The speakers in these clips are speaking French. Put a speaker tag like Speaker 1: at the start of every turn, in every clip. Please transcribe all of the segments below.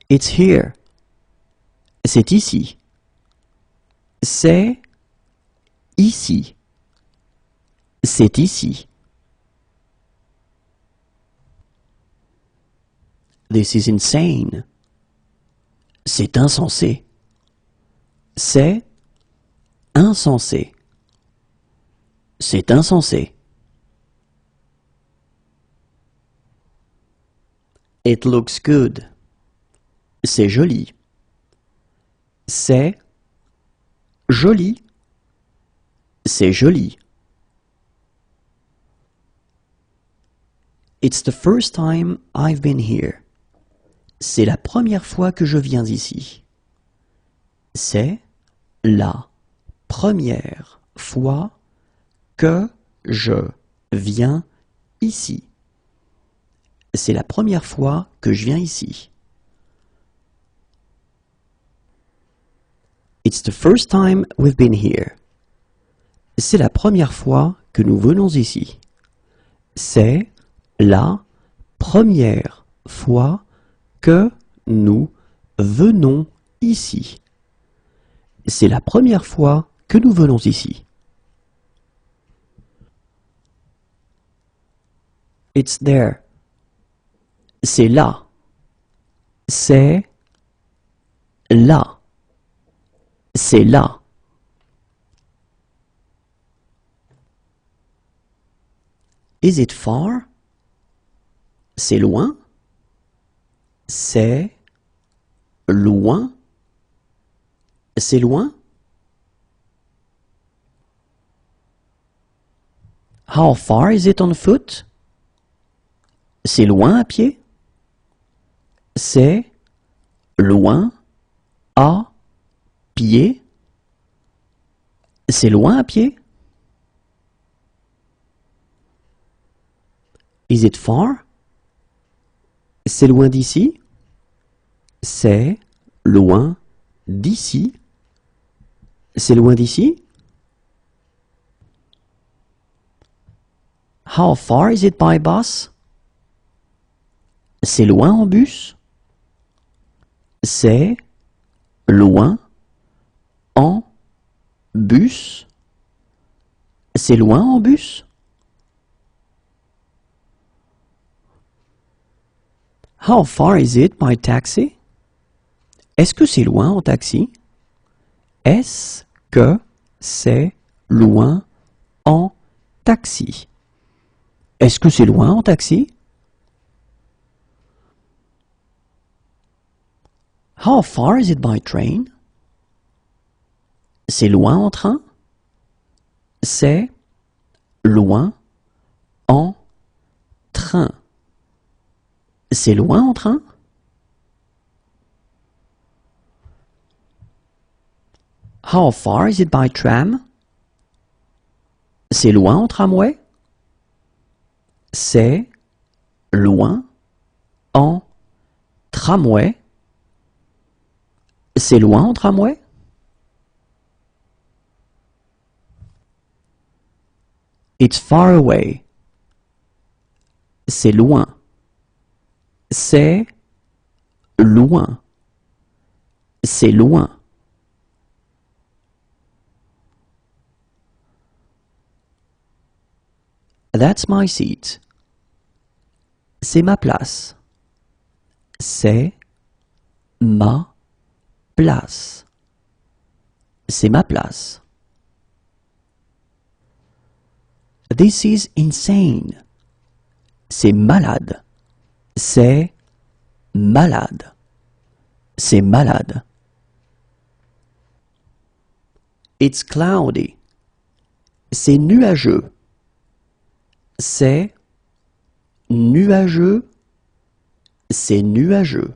Speaker 1: It's here. C'est ici. C'est ici. C'est ici. This is insane. C'est insensé. C'est insensé. C'est insensé. It looks good. C'est joli. C'est joli. C'est joli. It's the first time I've been here. C'est la première fois que je viens ici. C'est la première fois que je viens ici. C'est la première fois que je viens ici. It's the first time we've been here. C'est la première fois que nous venons ici. C'est la première fois que nous venons ici. C'est la première fois que nous venons ici. It's there. C'est là. C'est là. C'est là. Is it far? C'est loin. C'est loin. C'est loin. How far is it on foot? C'est loin à pied. C'est loin à pied. C'est loin à pied. Is it far? C'est loin d'ici. C'est loin d'ici. C'est loin d'ici. How far is it by bus? C'est loin en bus. C'est loin en bus. C'est loin en bus. How far is it by taxi? Est-ce que c'est loin en taxi? Est-ce que c'est loin en taxi? Est-ce que c'est loin en taxi? How far is it by train? C'est loin en train? C'est loin en train. C'est loin en train? How far is it by tram? C'est loin en tramway? C'est loin en tramway? C'est loin en tramway? It's far away. C'est loin. C'est loin. C'est loin. That's my seat. C'est ma place. C'est ma place. C'est ma place. This is insane. C'est malade. C'est malade. C'est malade. It's cloudy. C'est nuageux. C'est nuageux. C'est nuageux.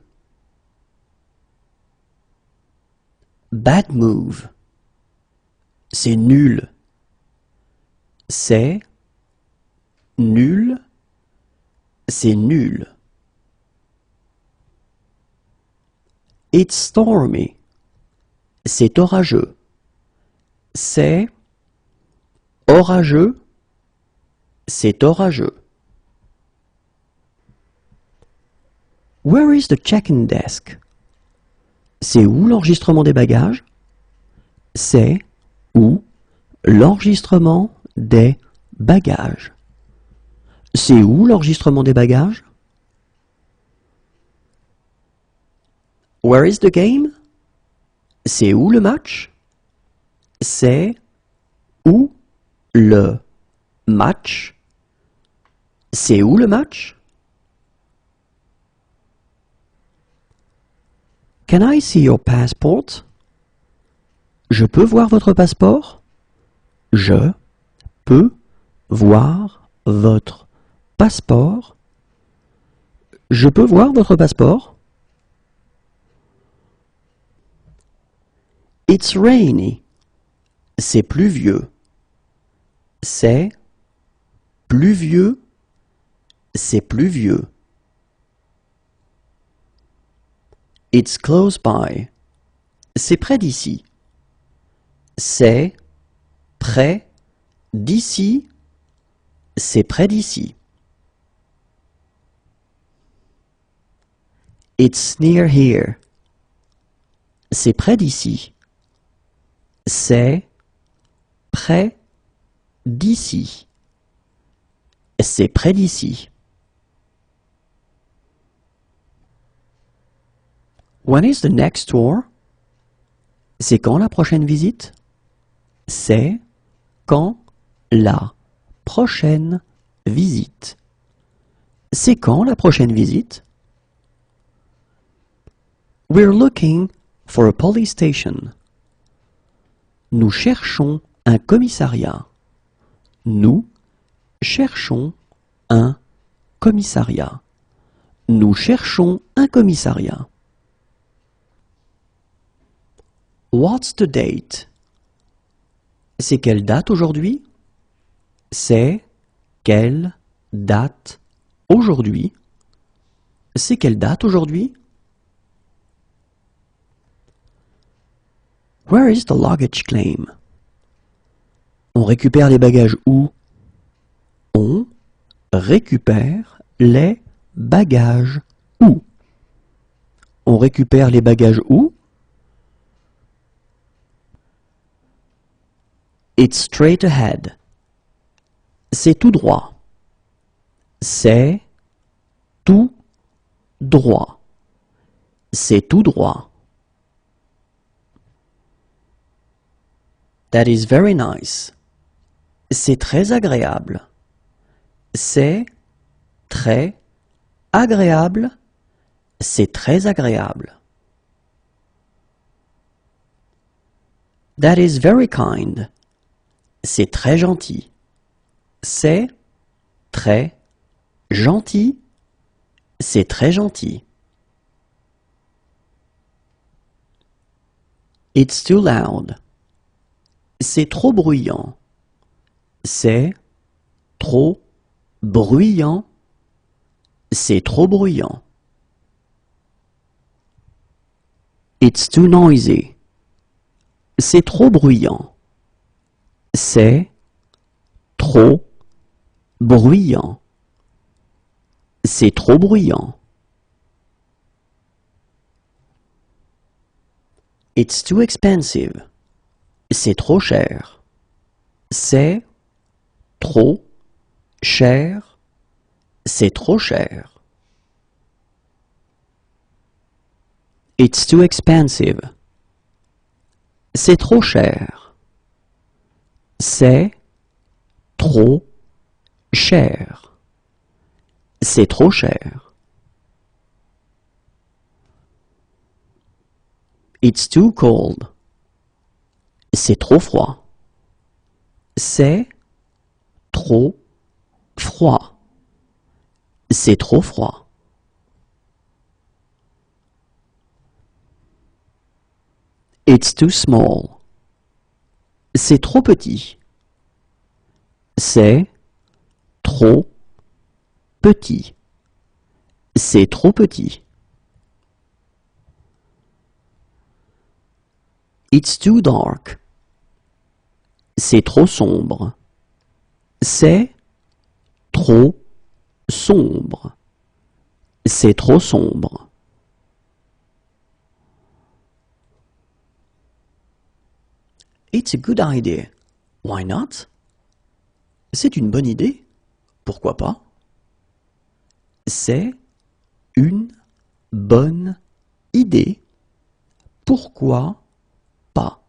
Speaker 1: Bad move. C'est nul. C'est nul. C'est nul. It's stormy. C'est orageux. C'est orageux. C'est orageux. Where is the check-in desk? C'est où l'enregistrement des bagages? C'est où l'enregistrement des bagages? C'est où l'enregistrement des bagages? Where is the game? C'est où le match? C'est où le match? C'est où le match? Can I see your passport? Je peux voir votre passeport? Je peux voir votre passeport? Je peux voir votre passeport? It's rainy. C'est pluvieux. C'est pluvieux. C'est pluvieux. It's close by. C'est près d'ici. C'est près d'ici. C'est près d'ici. It's near here. C'est près d'ici. C'est près d'ici. C'est près d'ici. When is the next tour? C'est quand la prochaine visite? C'est quand la prochaine visite? C'est quand la prochaine visite? We're looking for a police station. Nous cherchons un commissariat. Nous cherchons un commissariat. Nous cherchons un commissariat. What's the date? C'est quelle date aujourd'hui? C'est quelle date aujourd'hui? C'est quelle date aujourd'hui? Where is the luggage claim? On récupère les bagages où? On récupère les bagages où? On récupère les bagages où? It's straight ahead. C'est tout droit. C'est tout droit. C'est tout droit. That is very nice. C'est très agréable. C'est très agréable. C'est très agréable. That is very kind. C'est très gentil. C'est très gentil. C'est très gentil. It's too loud. C'est trop bruyant. C'est trop bruyant. C'est trop bruyant. It's too noisy. C'est trop bruyant. C'est trop bruyant. C'est trop bruyant. It's too expensive. C'est trop cher. C'est trop cher. C'est trop cher. It's too expensive. C'est trop cher. C'est trop cher. C'est trop cher. It's too cold. C'est trop froid. C'est trop froid. C'est trop froid. It's too small. C'est trop petit. C'est trop petit. C'est trop petit. It's too dark. C'est trop sombre. C'est trop sombre. C'est trop sombre. It's a good idea. Why not? C'est une bonne idée. Pourquoi pas? C'est une bonne idée. Pourquoi pas?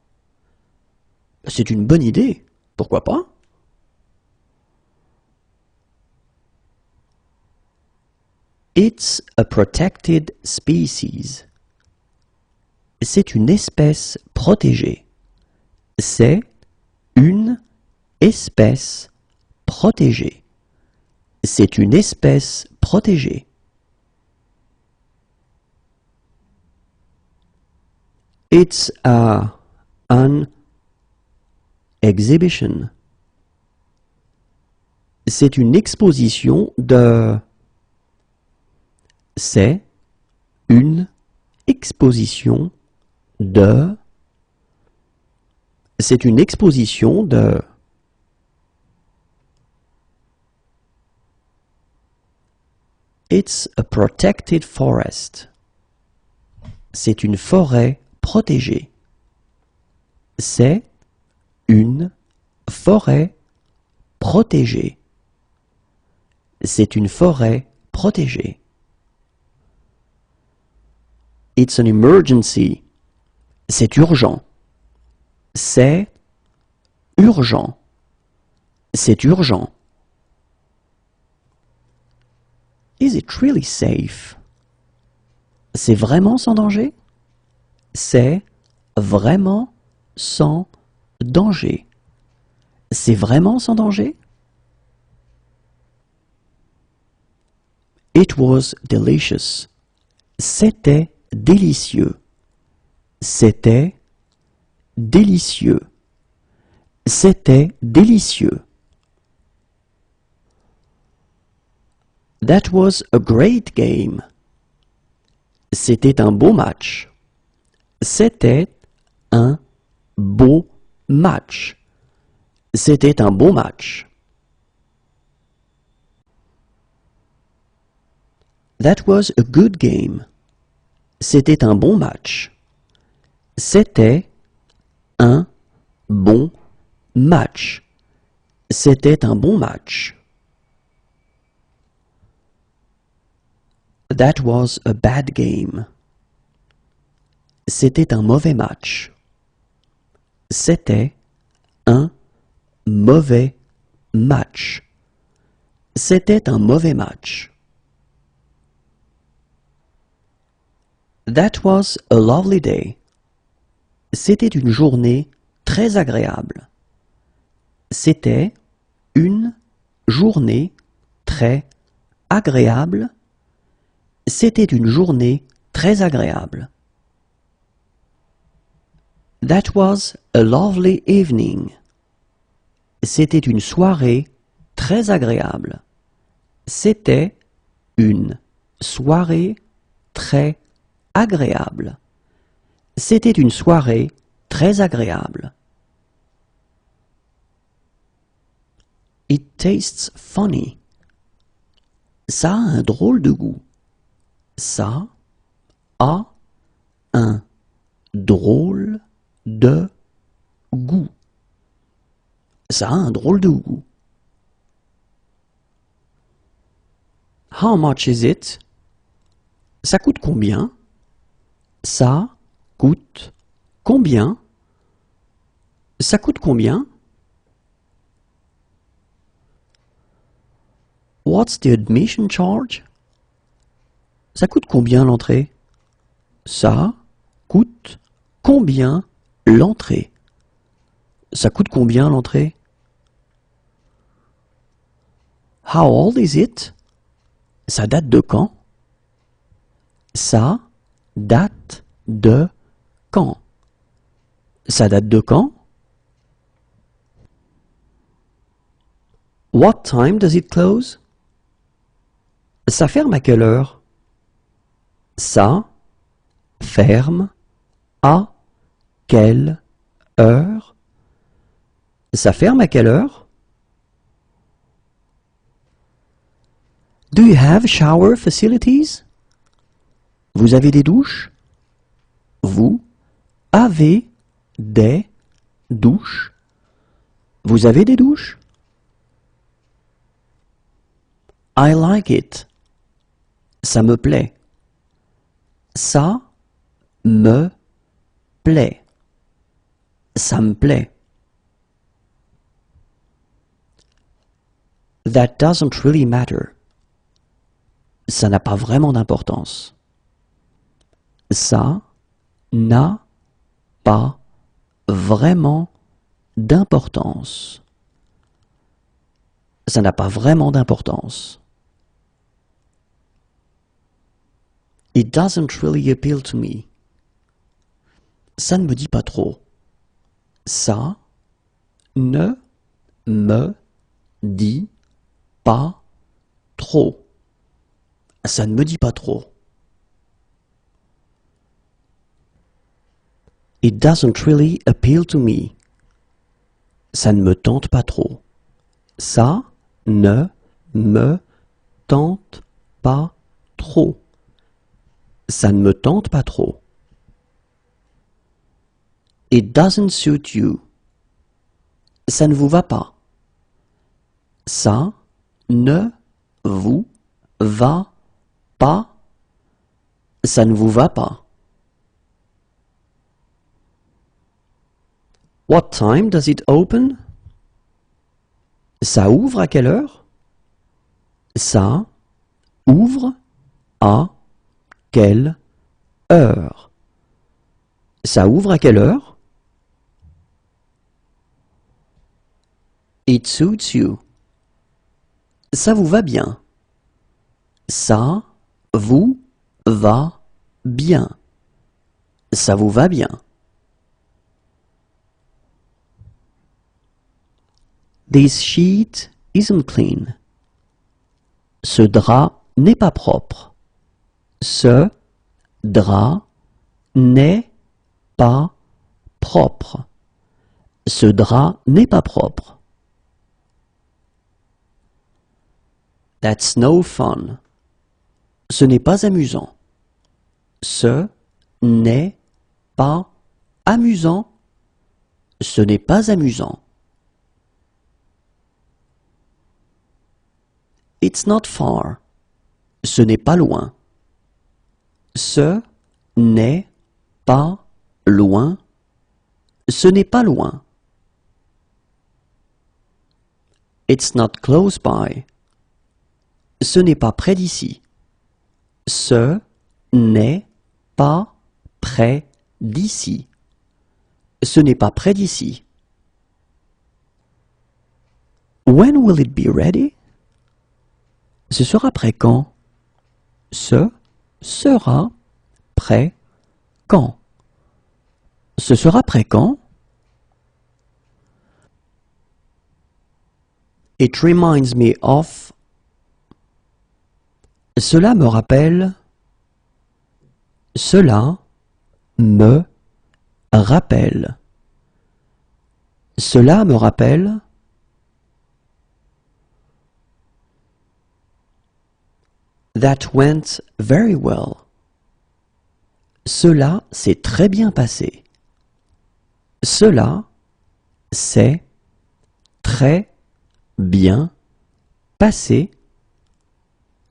Speaker 1: C'est une bonne idée. Pourquoi pas? It's a protected species. C'est une espèce protégée. C'est une espèce protégée. C'est une espèce protégée. It's an exhibition. C'est une exposition de... C'est une exposition de... C'est une exposition de... It's a protected forest. C'est une forêt protégée. C'est une forêt protégée. C'est une forêt protégée. It's an emergency. C'est urgent. C'est urgent. C'est urgent. Is it really safe? C'est vraiment sans danger? C'est vraiment sans danger. C'est vraiment sans danger? It was delicious. C'était délicieux. C'était délicieux. C'était délicieux. That was a great game. C'était un beau match. C'était un beau match. C'était un beau match. That was a good game. C'était un bon match. C'était un bon match. C'était un bon match. That was a bad game. C'était un mauvais match. C'était un mauvais match. C'était un mauvais match. That was a lovely day. C'était une journée très agréable. C'était une journée très agréable. C'était une journée très agréable. That was a lovely evening. C'était une soirée très agréable. C'était une soirée très agréable. C'était une soirée très agréable. It tastes funny. Ça a un drôle de goût. Ça a un drôle de goût. Ça a un drôle de goût. How much is it? Ça coûte combien? Ça coûte combien? Ça coûte combien? What's the admission charge? Ça coûte combien l'entrée? Ça coûte combien l'entrée? Ça coûte combien l'entrée? How old is it? Ça date de quand? Ça date de quand? Ça date de quand? What time does it close? Ça ferme à quelle heure? Ça ferme à quelle heure? Ça ferme à quelle heure? Do you have shower facilities? Vous avez des douches? Vous avez des douche. Vous avez des douches? I like it. Ça me plaît. Ça me plaît. Ça me plaît. That doesn't really matter. Ça n'a pas vraiment d'importance. Ça n'a pas vraiment d'importance. Ça n'a pas vraiment d'importance. It doesn't really appeal to me. Ça ne me dit pas trop. Ça ne me dit pas trop. Ça ne me dit pas trop. It doesn't really appeal to me. Ça ne me tente pas trop. Ça ne me tente pas trop. Ça ne me tente pas trop. It doesn't suit you. Ça ne vous va pas. Ça ne vous va pas. Ça ne vous va pas. What time does it open? Ça ouvre à quelle heure? Ça ouvre à quelle heure? Ça ouvre à quelle heure? It suits you. Ça vous va bien. Ça vous va bien. Ça vous va bien. This sheet isn't clean. Ce drap n'est pas propre. Ce drap n'est pas propre. Ce drap n'est pas propre. That's no fun. Ce n'est pas amusant. Ce n'est pas amusant. Ce n'est pas amusant. It's not far. Ce n'est pas loin. Ce n'est pas loin. Ce n'est pas loin. It's not close by. Ce n'est pas près d'ici. Ce n'est pas près d'ici. Ce n'est pas près d'ici. When will it be ready? Ce sera prêt quand? Ce sera prêt quand? Ce sera prêt quand? It reminds me of. Cela me rappelle. Cela me rappelle. Cela me rappelle. That went very well. Cela s'est très bien passé. Cela s'est très bien passé.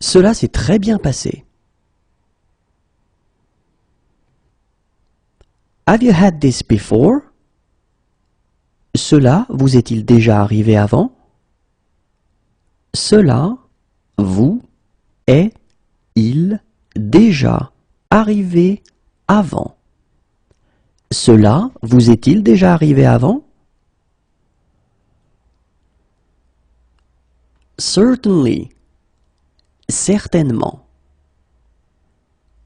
Speaker 1: Cela s'est très bien passé. Have you had this before? Cela vous est-il déjà arrivé avant? Cela vous est-il déjà arrivé avant? Cela vous est-il déjà arrivé avant? Certainly. Certainement.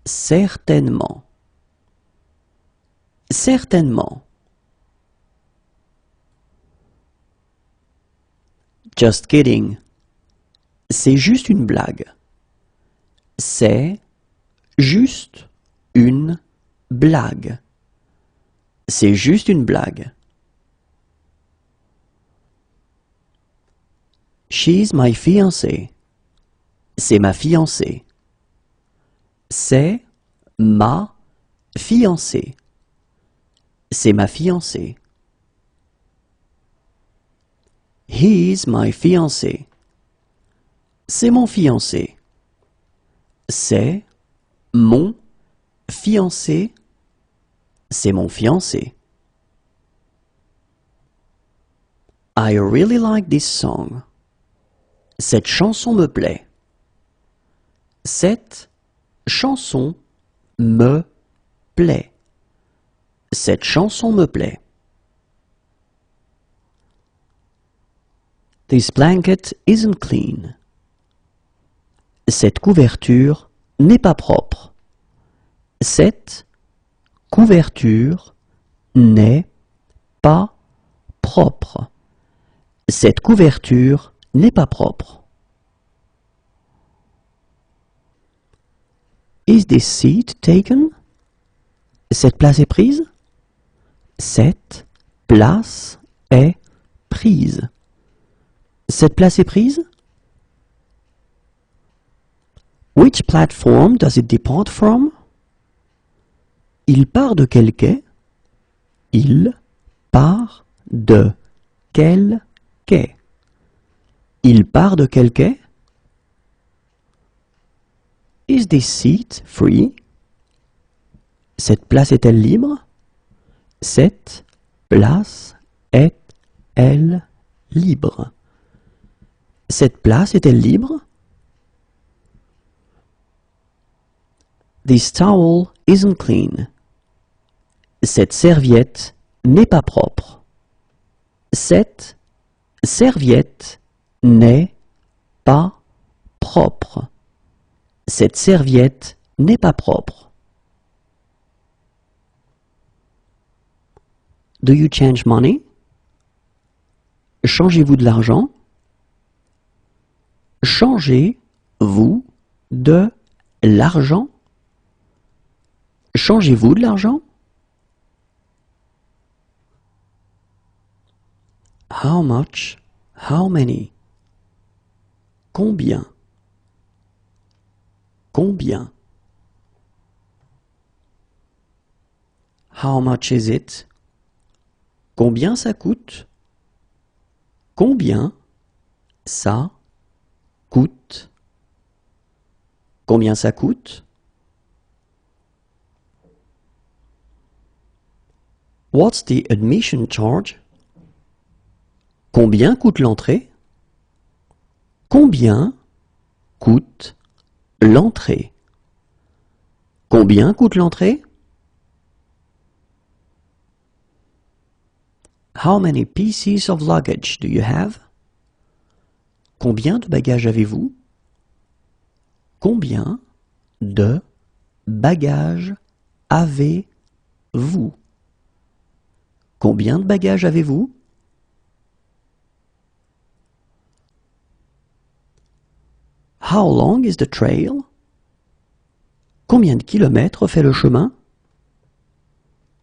Speaker 1: Certainement. Certainement. Just kidding. C'est juste une blague. C'est juste une blague. C'est juste une blague. She's my fiancée. C'est ma fiancée. C'est ma fiancée. C'est ma fiancée. He's my fiancé. C'est mon fiancé. C'est mon fiancé. C'est mon fiancé. I really like this song. Cette chanson me plaît. Cette chanson me plaît. Cette chanson me plaît. This blanket isn't clean. Cette couverture n'est pas propre. Cette couverture n'est pas propre. Cette couverture n'est pas propre. Is this seat taken? Cette place est prise? Cette place est prise. Cette place est prise? Which platform does it depart from? Il part de quel quai? Il part de quel quai? Il part de quel quai? Is this seat free? Cette place est-elle libre? Cette place est-elle libre? Cette place est-elle libre? This towel isn't clean. Cette serviette n'est pas propre. Cette serviette n'est pas propre. Cette serviette n'est pas propre. Do you change money? Changez-vous de l'argent? Changez-vous de l'argent? Changez-vous de l'argent? How much? How many? Combien? Combien? How much is it? Combien ça coûte? Combien ça coûte? Combien ça coûte? What's the admission charge? Combien coûte l'entrée? Combien coûte l'entrée? Combien coûte l'entrée? How many pieces of luggage do you have? Combien de bagages avez-vous? Combien de bagages avez-vous? Combien de bagages avez-vous? How long is the trail? Combien de kilomètres fait le chemin?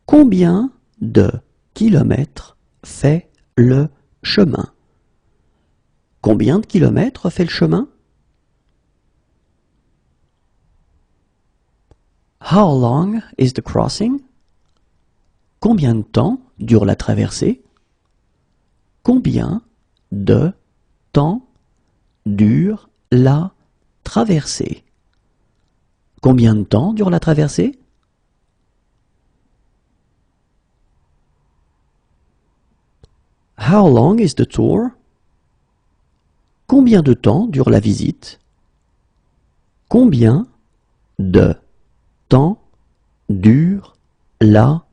Speaker 1: Combien de kilomètres fait le chemin? Combien de kilomètres fait le chemin? How long is the crossing? Combien de temps dure la traversée? Combien de temps dure la traversée? Combien de temps dure la traversée? How long is the tour? Combien de temps dure la visite? Combien de temps dure la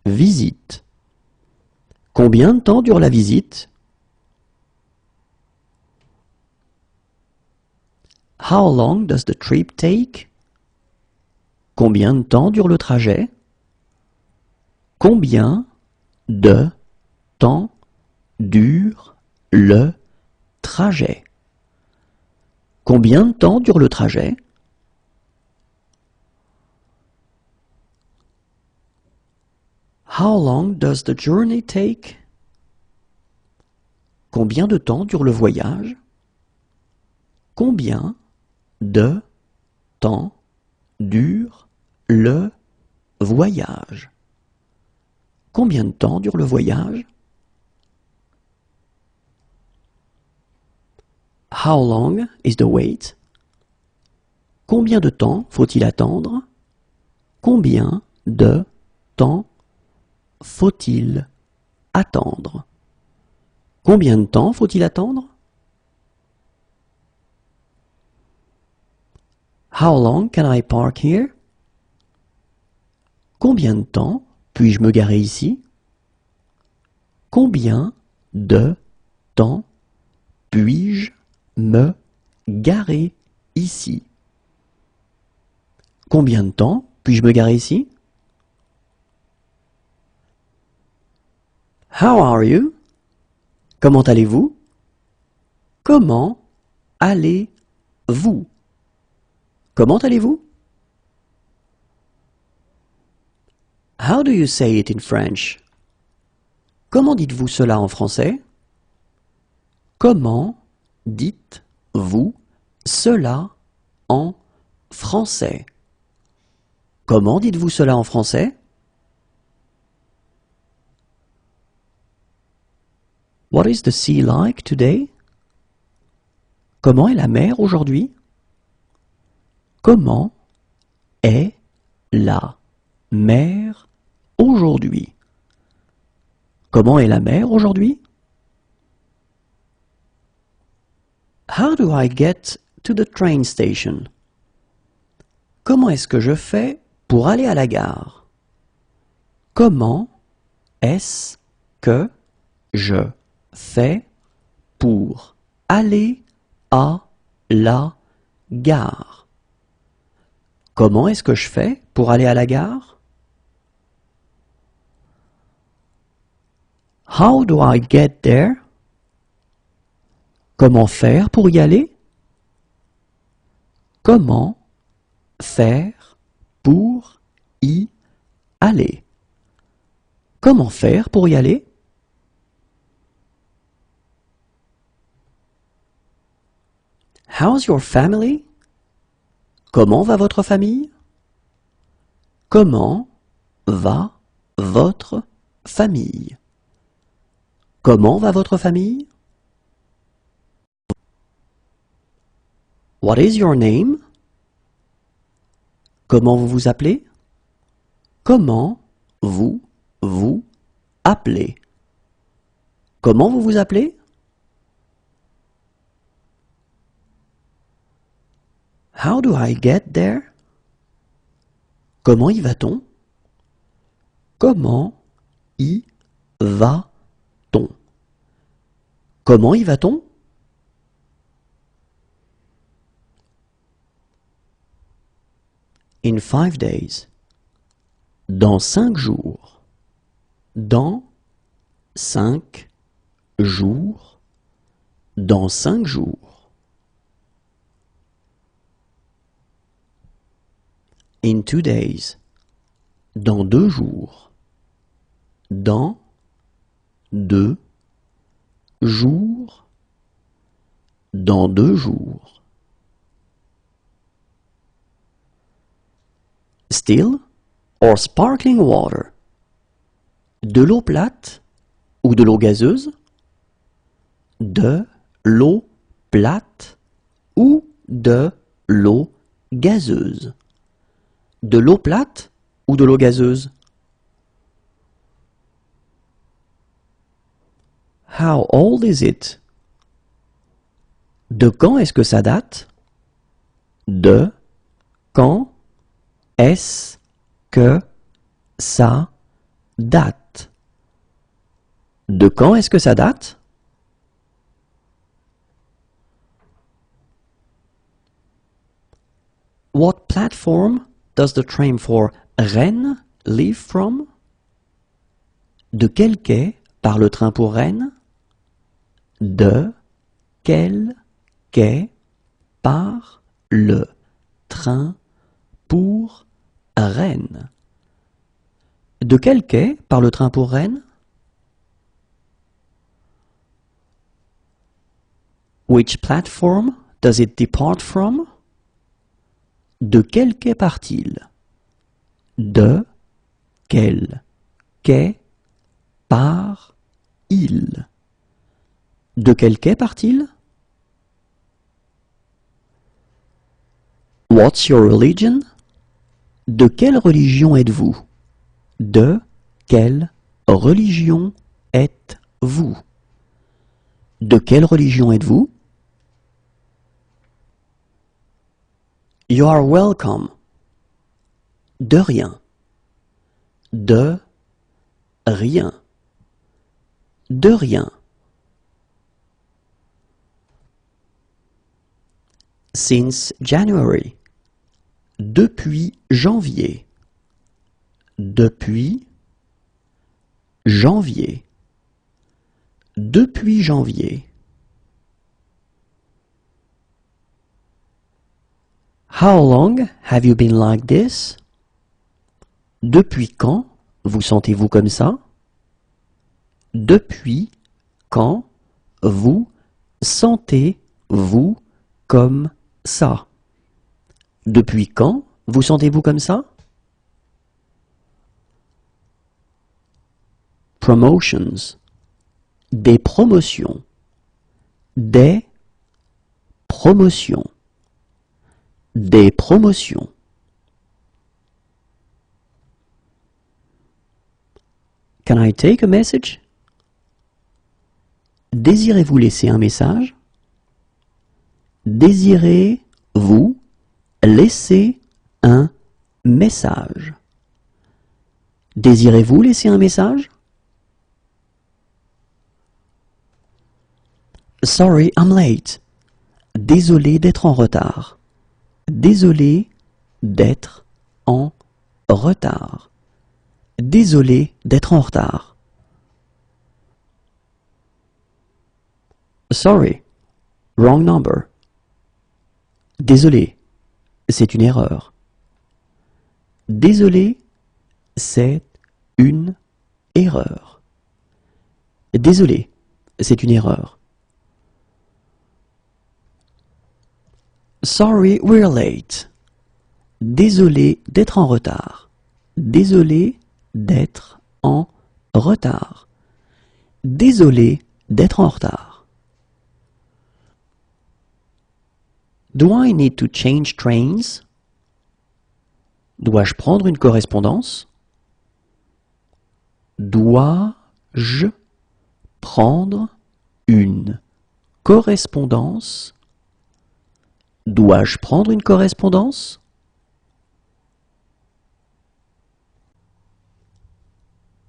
Speaker 1: visite? Combien de temps dure la visite? How long does the trip take? Combien de temps dure le trajet? Combien de temps dure le trajet? Combien de temps dure le trajet? How long does the journey take? Combien de temps dure le voyage? Combien de temps dure le voyage? Combien de temps dure le voyage? How long is the wait? Combien de temps faut-il attendre? Combien de temps faut-il attendre? Combien de temps faut-il attendre? How long can I park here? Combien de temps puis-je me garer ici? Combien de temps puis-je me garer ici? Combien de temps puis-je me garer ici? How are you? Comment allez-vous? Comment allez-vous? Comment allez-vous? How do you say it in French? Comment dites-vous cela en français? Comment dites-vous cela en français? Comment dites-vous cela en français? What is the sea like today? Comment est la mer aujourd'hui? Comment est la mer aujourd'hui? Comment est la mer aujourd'hui? How do I get to the train station? Comment est-ce que je fais pour aller à la gare? Comment est-ce que je fais pour aller à la gare? Comment est-ce que je fais pour aller à la gare? How do I get there? Comment faire pour y aller? Comment faire pour y aller? Comment faire pour y aller? How's your family? Comment va votre famille? Comment va votre famille? Comment va votre famille? What is your name? Comment vous vous appelez? Comment vous vous appelez? Comment vous vous appelez? How do I get there? Comment y va-t-on? Comment y va-t-on? Comment y va-t-on? In 5 days. Dans 5 jours. Dans 5 jours. Dans 5 jours. In 2 days. Dans 2 jours. Dans 2 jours. Dans 2 jours. Still or sparkling water? De l'eau plate ou de l'eau gazeuse? De l'eau plate ou de l'eau gazeuse? De l'eau plate ou de l'eau gazeuse? How old is it? De quand est-ce que ça date? De quand est-ce que ça date? De quand est-ce que ça date? What platform does the train for Rennes leave from? De quel quai part le train pour Rennes? De quel quai part le train pour Rennes? De quel quai part le train pour Rennes? Which platform does it depart from? De quel quai part-il? De quel quai part-il? De quel quai part-il? What's your religion? De quelle religion êtes-vous? De quelle religion êtes-vous? De quelle religion êtes-vous? You are welcome. De rien. De rien. De rien. Since January. Depuis janvier. Depuis janvier. Depuis janvier. How long have you been like this? Depuis quand vous sentez-vous comme ça? Depuis quand vous sentez-vous comme ça? Depuis quand vous sentez-vous comme ça? Promotions. Des promotions. Des promotions. Des promotions. Can I take a message? Désirez-vous laisser un message? Désirez-vous laisser un message? Désirez-vous laisser un message? Sorry, I'm late. Désolé d'être en retard. Désolé d'être en retard. Désolé d'être en retard. Sorry, wrong number. Désolé, c'est une erreur. Désolé, c'est une erreur. Désolé, c'est une erreur. Sorry, we're late. Désolé d'être en retard. Désolé d'être en retard. Désolé d'être en retard. Do I need to change trains? Dois-je prendre une correspondance? Dois-je prendre une correspondance? Dois-je prendre une correspondance?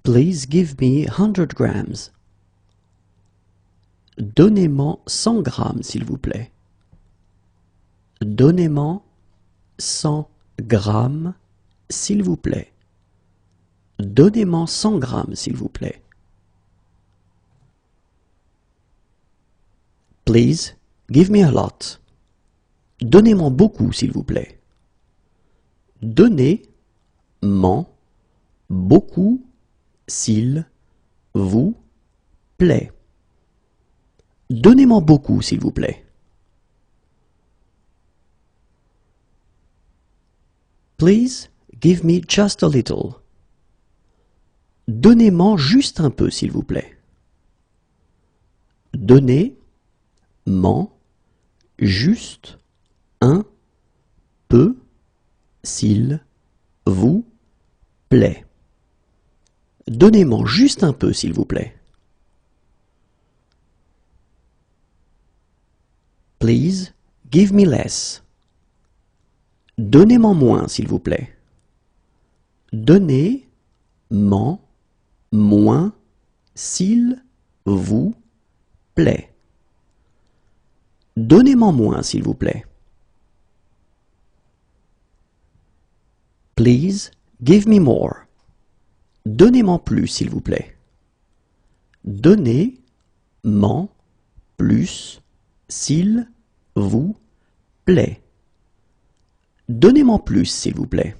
Speaker 1: Please give me 100 grams. Donnez-moi 100 grammes, s'il vous plaît. Donnez-moi 100 grammes, s'il vous plaît. Donnez-moi 100 grammes, s'il vous plaît. Please give me a lot. Donnez-moi beaucoup, s'il vous plaît. Donnez-moi beaucoup, s'il vous plaît. Donnez-moi beaucoup, s'il vous plaît. Please give me just a little. Donnez-moi juste un peu, s'il vous plaît. Donnez-moi juste un peu, s'il vous plaît. Donnez-moi juste un peu, s'il vous plaît. Please give me less. Donnez-moi moins, s'il vous plaît. Donnez-moi moins, s'il vous plaît. Donnez-moi moins, s'il vous plaît. Please give me more. Donnez-moi plus, s'il vous plaît. Donnez-moi plus, s'il vous plaît. Donnez-moi plus, s'il vous plaît.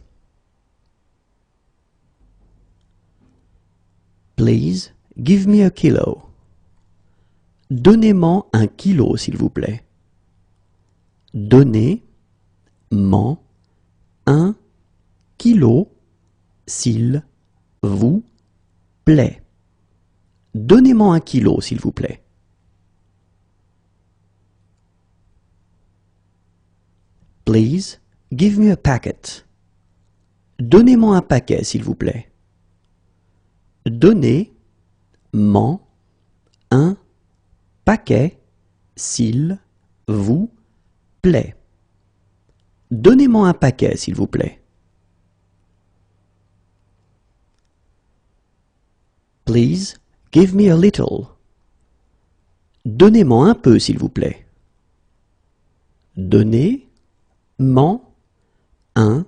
Speaker 1: Please give me a kilo. Donnez-moi un kilo, s'il vous plaît. Donnez-moi un kilo, s'il vous plaît. Donnez-moi un kilo, s'il vous plaît. Please give me a packet. Donnez-moi un paquet, s'il vous plaît. Donnez-moi un paquet, s'il vous plaît. Donnez-moi un paquet, s'il vous plaît. Please give me a little. Donnez-moi un peu, s'il vous plaît. Donnez-moi un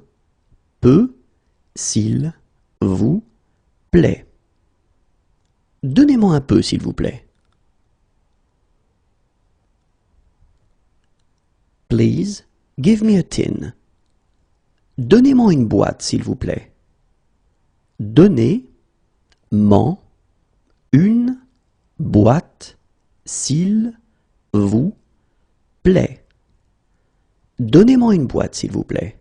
Speaker 1: peu, s'il vous plaît. Donnez-moi un peu, s'il vous plaît. Please give me a tin. Donnez-moi une boîte, s'il vous plaît. Donnez-moi une boîte, s'il vous plaît. Donnez-moi une boîte, s'il vous plaît.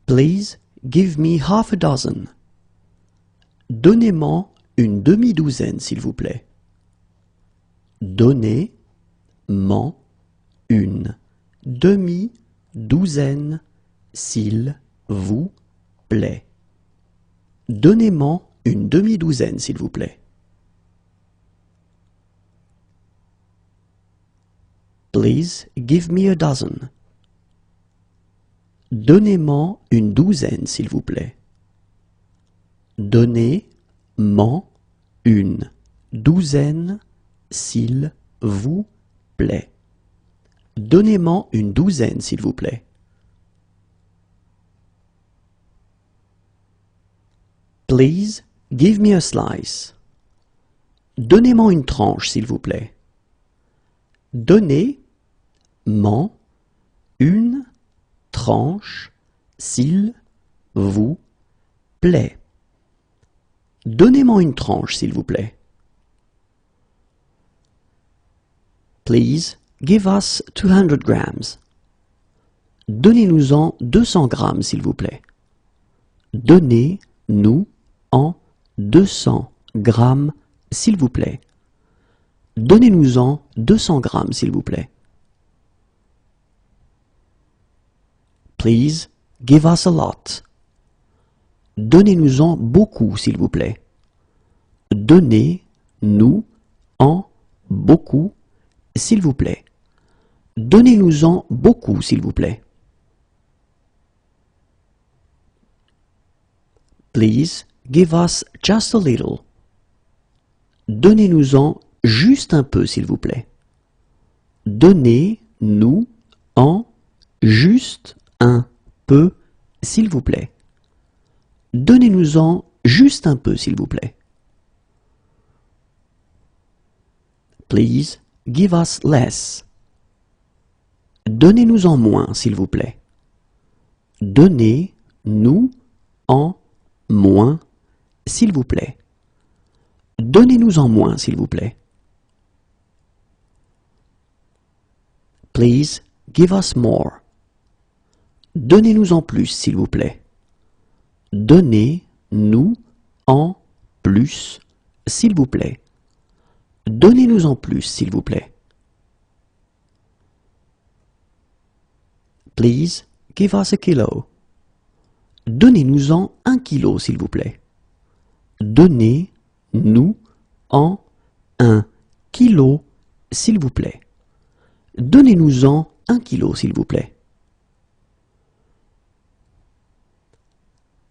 Speaker 1: Please give me half a dozen. Donnez-moi une demi-douzaine, s'il vous plaît. Donnez-moi une demi-douzaine, s'il vous plaît. Donnez-moi une demi-douzaine, s'il vous plaît. Please give me a dozen. Donnez-moi une douzaine, s'il vous plaît. Donnez-moi une douzaine, s'il vous plaît. Donnez-moi une douzaine, s'il vous plaît. Please give me a slice. Donnez-moi une tranche, s'il vous plaît. Donnez-moi une tranche, s'il vous plaît. Donnez-moi une tranche, s'il vous plaît. Please give us 200 grams. Donnez-nous-en 200 grammes, s'il vous plaît. Donnez-nous-en 200 grammes, s'il vous plaît. Donnez-nous-en 200 grammes, s'il vous plaît. Please give us a lot. Donnez-nous-en beaucoup, s'il vous plaît. Donnez-nous-en beaucoup, s'il vous plaît. Donnez-nous-en beaucoup, s'il vous plaît. Please give us just a little. Donnez-nous-en juste un peu, s'il vous plaît. Donnez-nous-en juste un peu, s'il vous plaît. Donnez-nous-en juste un peu, s'il vous plaît. Please give us less. Donnez-nous-en moins, s'il vous plaît. Donnez-nous-en moins, s'il vous plaît. Donnez-nous-en moins, s'il vous plaît. Please give us more. Donnez-nous-en plus, s'il vous plaît. Donnez-nous-en plus, s'il vous plaît. Donnez-nous-en plus, s'il vous plaît. Please give us a kilo. Donnez-nous-en 1 kilo, s'il vous plaît. Donnez-nous-en 1 kilo, s'il vous plaît. Donnez-nous-en 1 kilo, s'il vous plaît.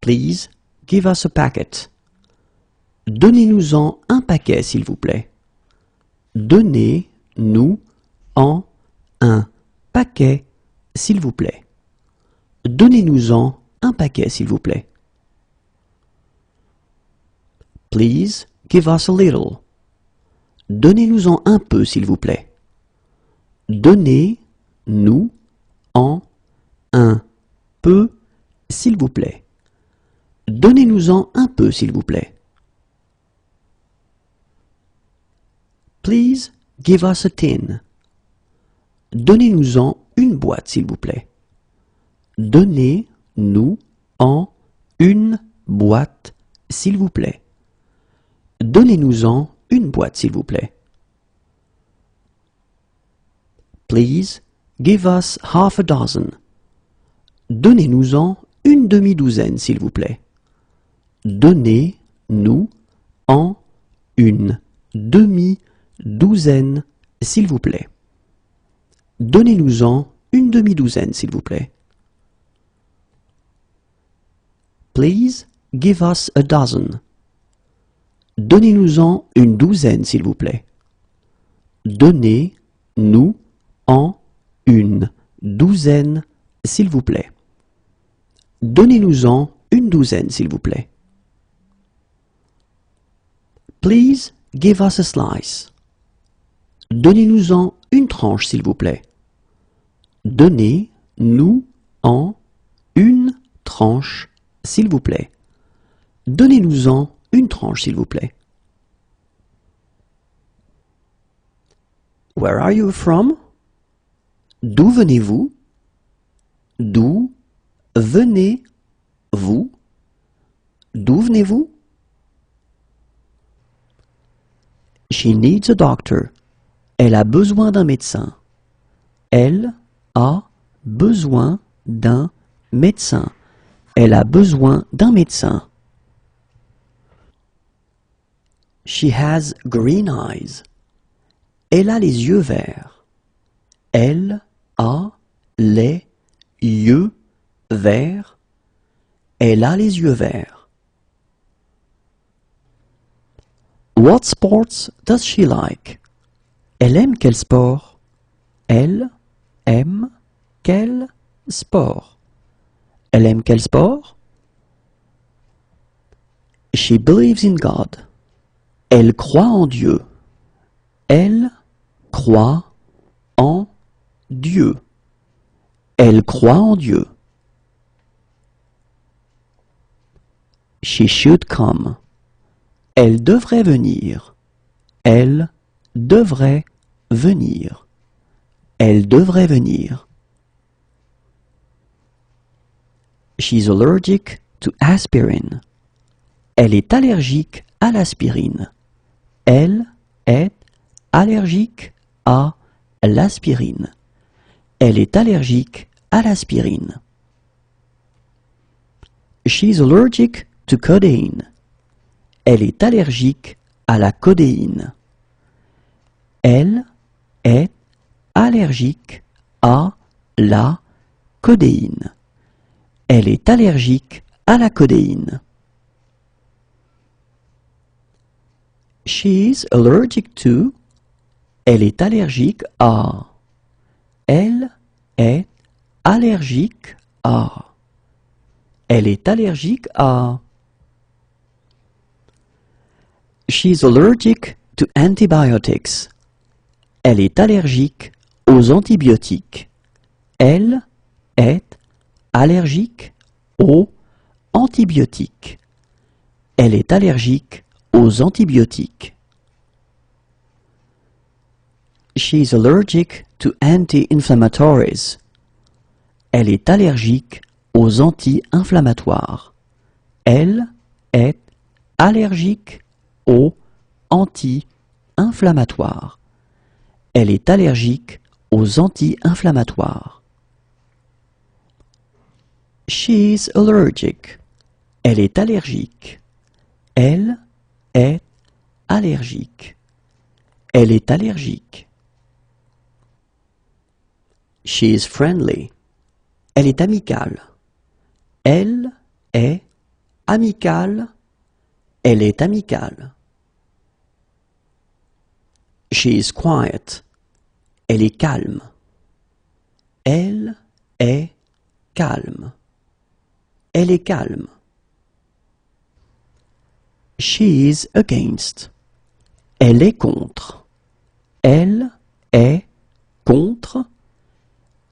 Speaker 1: Please give us a packet. Donnez-nous-en un paquet, s'il vous plaît. Donnez-nous-en un paquet, s'il vous plaît. Donnez-nous-en un paquet, s'il vous plaît. Please give us a little. Donnez-nous-en un peu, s'il vous plaît. Donnez-nous-en un peu, s'il vous plaît. Donnez-nous-en un peu, s'il vous plaît. Please give us a tin. Donnez-nous-en une boîte, s'il vous plaît. Donnez-nous-en une boîte, s'il vous plaît. Donnez-nous-en une boîte, s'il vous plaît. Please give us half a dozen. Donnez-nous-en une demi-douzaine, s'il vous plaît. Donnez-nous en une demi-douzaine, s'il vous plaît. Donnez-nous-en une demi-douzaine, s'il vous plaît. Please give us a dozen. Donnez-nous-en une douzaine, s'il vous plaît. Donnez-nous en une douzaine, s'il vous plaît. Donnez-nous-en une douzaine, s'il vous plaît. Please give us a slice. Donnez-nous-en une tranche, s'il vous plaît. Donnez-nous en une tranche, s'il vous plaît. Donnez-nous-en une tranche, s'il vous plaît. Where are you from? D'où venez-vous? D'où venez-vous? D'où venez-vous? She needs a doctor. Elle a besoin d'un médecin. Elle a besoin d'un médecin. Elle a besoin d'un médecin. She has green eyes. Elle a les yeux verts. Elle a les yeux verts. Elle a les yeux verts. What sports does she like? Elle aime quel sport? Elle aime quel sport? Elle aime quel sport? She believes in God. Elle croit en Dieu. Elle croit en Dieu. Elle croit en Dieu. She should come. Elle devrait venir. Elle devrait venir. Elle devrait venir. She's allergic to aspirin. Elle est allergique à l'aspirine. Elle est allergique à l'aspirine. Elle est allergique à l'aspirine. She's allergic to codeine. Elle est allergique à la codéine. Elle est allergique à la codéine. Elle est allergique à la codéine. She's allergic to. Elle est allergique à. Elle est allergique à. Elle est allergique à. She's allergic to antibiotics. Elle est allergique aux antibiotiques. Elle est allergique aux antibiotiques. Elle est allergique aux antibiotiques. She's allergic to anti-inflammatories. Elle est allergique aux anti-inflammatoires. Elle est allergique aux anti-inflammatoires. Elle est allergique aux anti-inflammatoires. She's allergic. Elle est allergique. Elle est allergique. Elle est allergique. She's friendly. Elle est amicale. Elle est amicale. Elle est amicale. She's quiet. Elle est calme. Elle est calme. Elle est calme. She's against. Elle est contre. Elle est contre.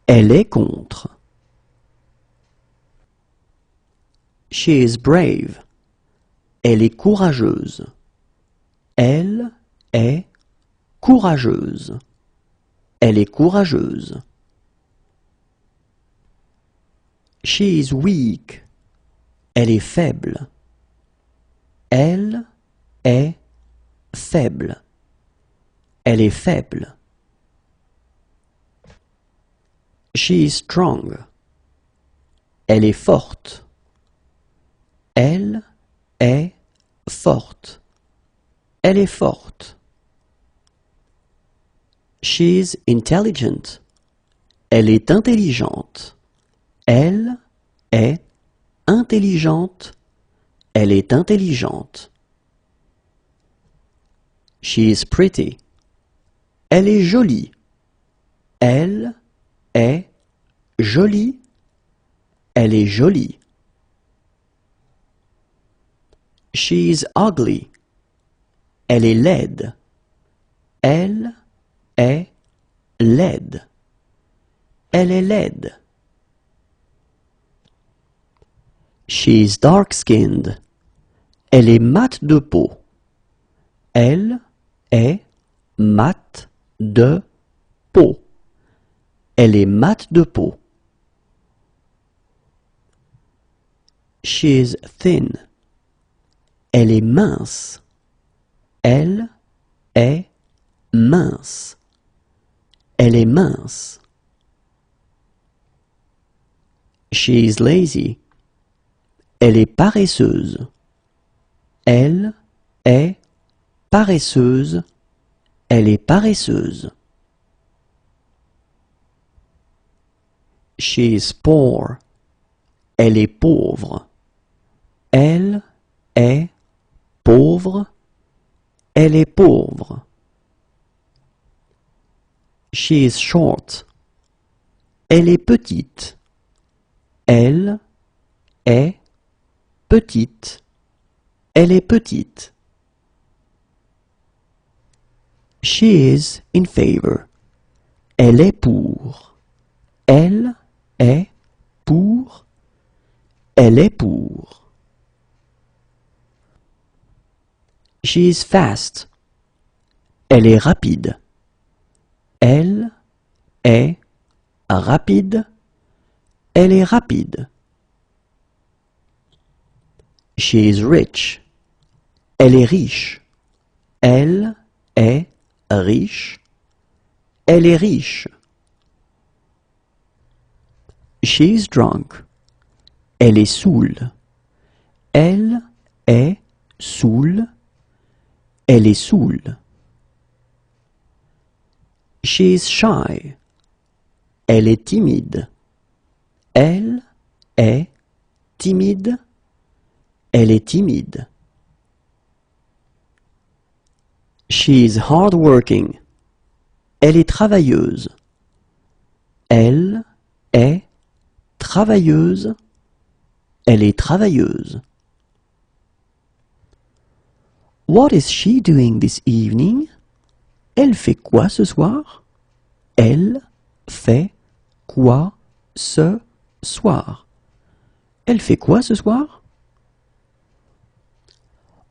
Speaker 1: Elle est contre. She is brave. Elle est courageuse. Elle est courageuse. Elle est courageuse. She is weak. Elle est faible. Elle est faible. Elle est faible. She is strong. Elle est forte. Elle est forte. Elle est forte. She's intelligent. Elle est intelligente. Elle est intelligente. Elle est intelligente. She is pretty. Elle est jolie. Elle est jolie. Elle est jolie. She's ugly. Elle est laide. Elle est laide. Elle est laide. She's dark-skinned. Elle est mate de peau. Elle est mate de peau. Elle est mate de peau. She's thin. Elle est mince. Elle est mince. Elle est mince. She's lazy. Elle est paresseuse. Elle est paresseuse. Elle est paresseuse. She's poor. Elle est pauvre. Elle est pauvre. Elle est pauvre. She's short. Elle est petite. Elle est petite. Elle est petite. She is in favor. Elle est pour. Elle est pour. Elle est pour. She is fast. Elle est rapide. Elle est rapide. Elle est rapide. She is rich. Elle est riche. Elle est riche. Elle est riche. She is drunk. Elle est saoule. Elle est saoule. Elle est saoule. She is shy. Elle est timide. Elle est timide. Elle est timide. She is hardworking. Elle est travailleuse. Elle est travailleuse. Elle est travailleuse. What is she doing this evening? Elle fait quoi ce soir? Elle fait quoi ce soir? Elle fait quoi ce soir?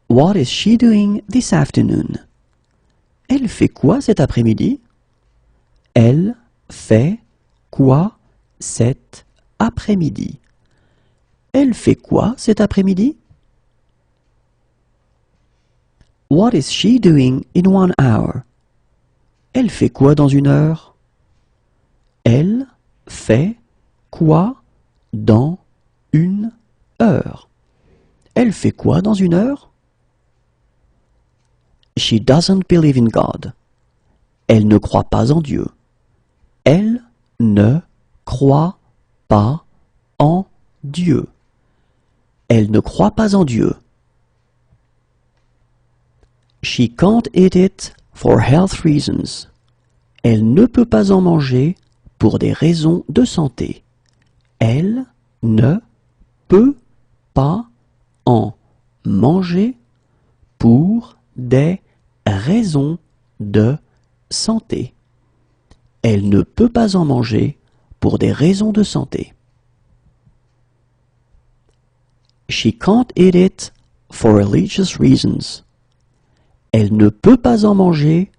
Speaker 1: What is she doing this afternoon? Elle fait quoi cet après-midi? Elle fait quoi cet après-midi? Elle fait quoi cet après-midi? What is she doing in 1 hour? Elle fait quoi dans 1 heure? Elle fait quoi dans 1 heure? Elle fait quoi dans 1 heure? She doesn't believe in God. Elle ne croit pas en Dieu. Elle ne croit pas en Dieu. Elle ne croit pas en Dieu. She can't eat it for health reasons. Elle ne peut pas en manger pour des raisons de santé. Elle ne peut pas en manger pour des raisons de santé. Elle ne peut pas en manger pour des raisons de santé. She can't eat it for religious reasons. Elle ne peut pas en manger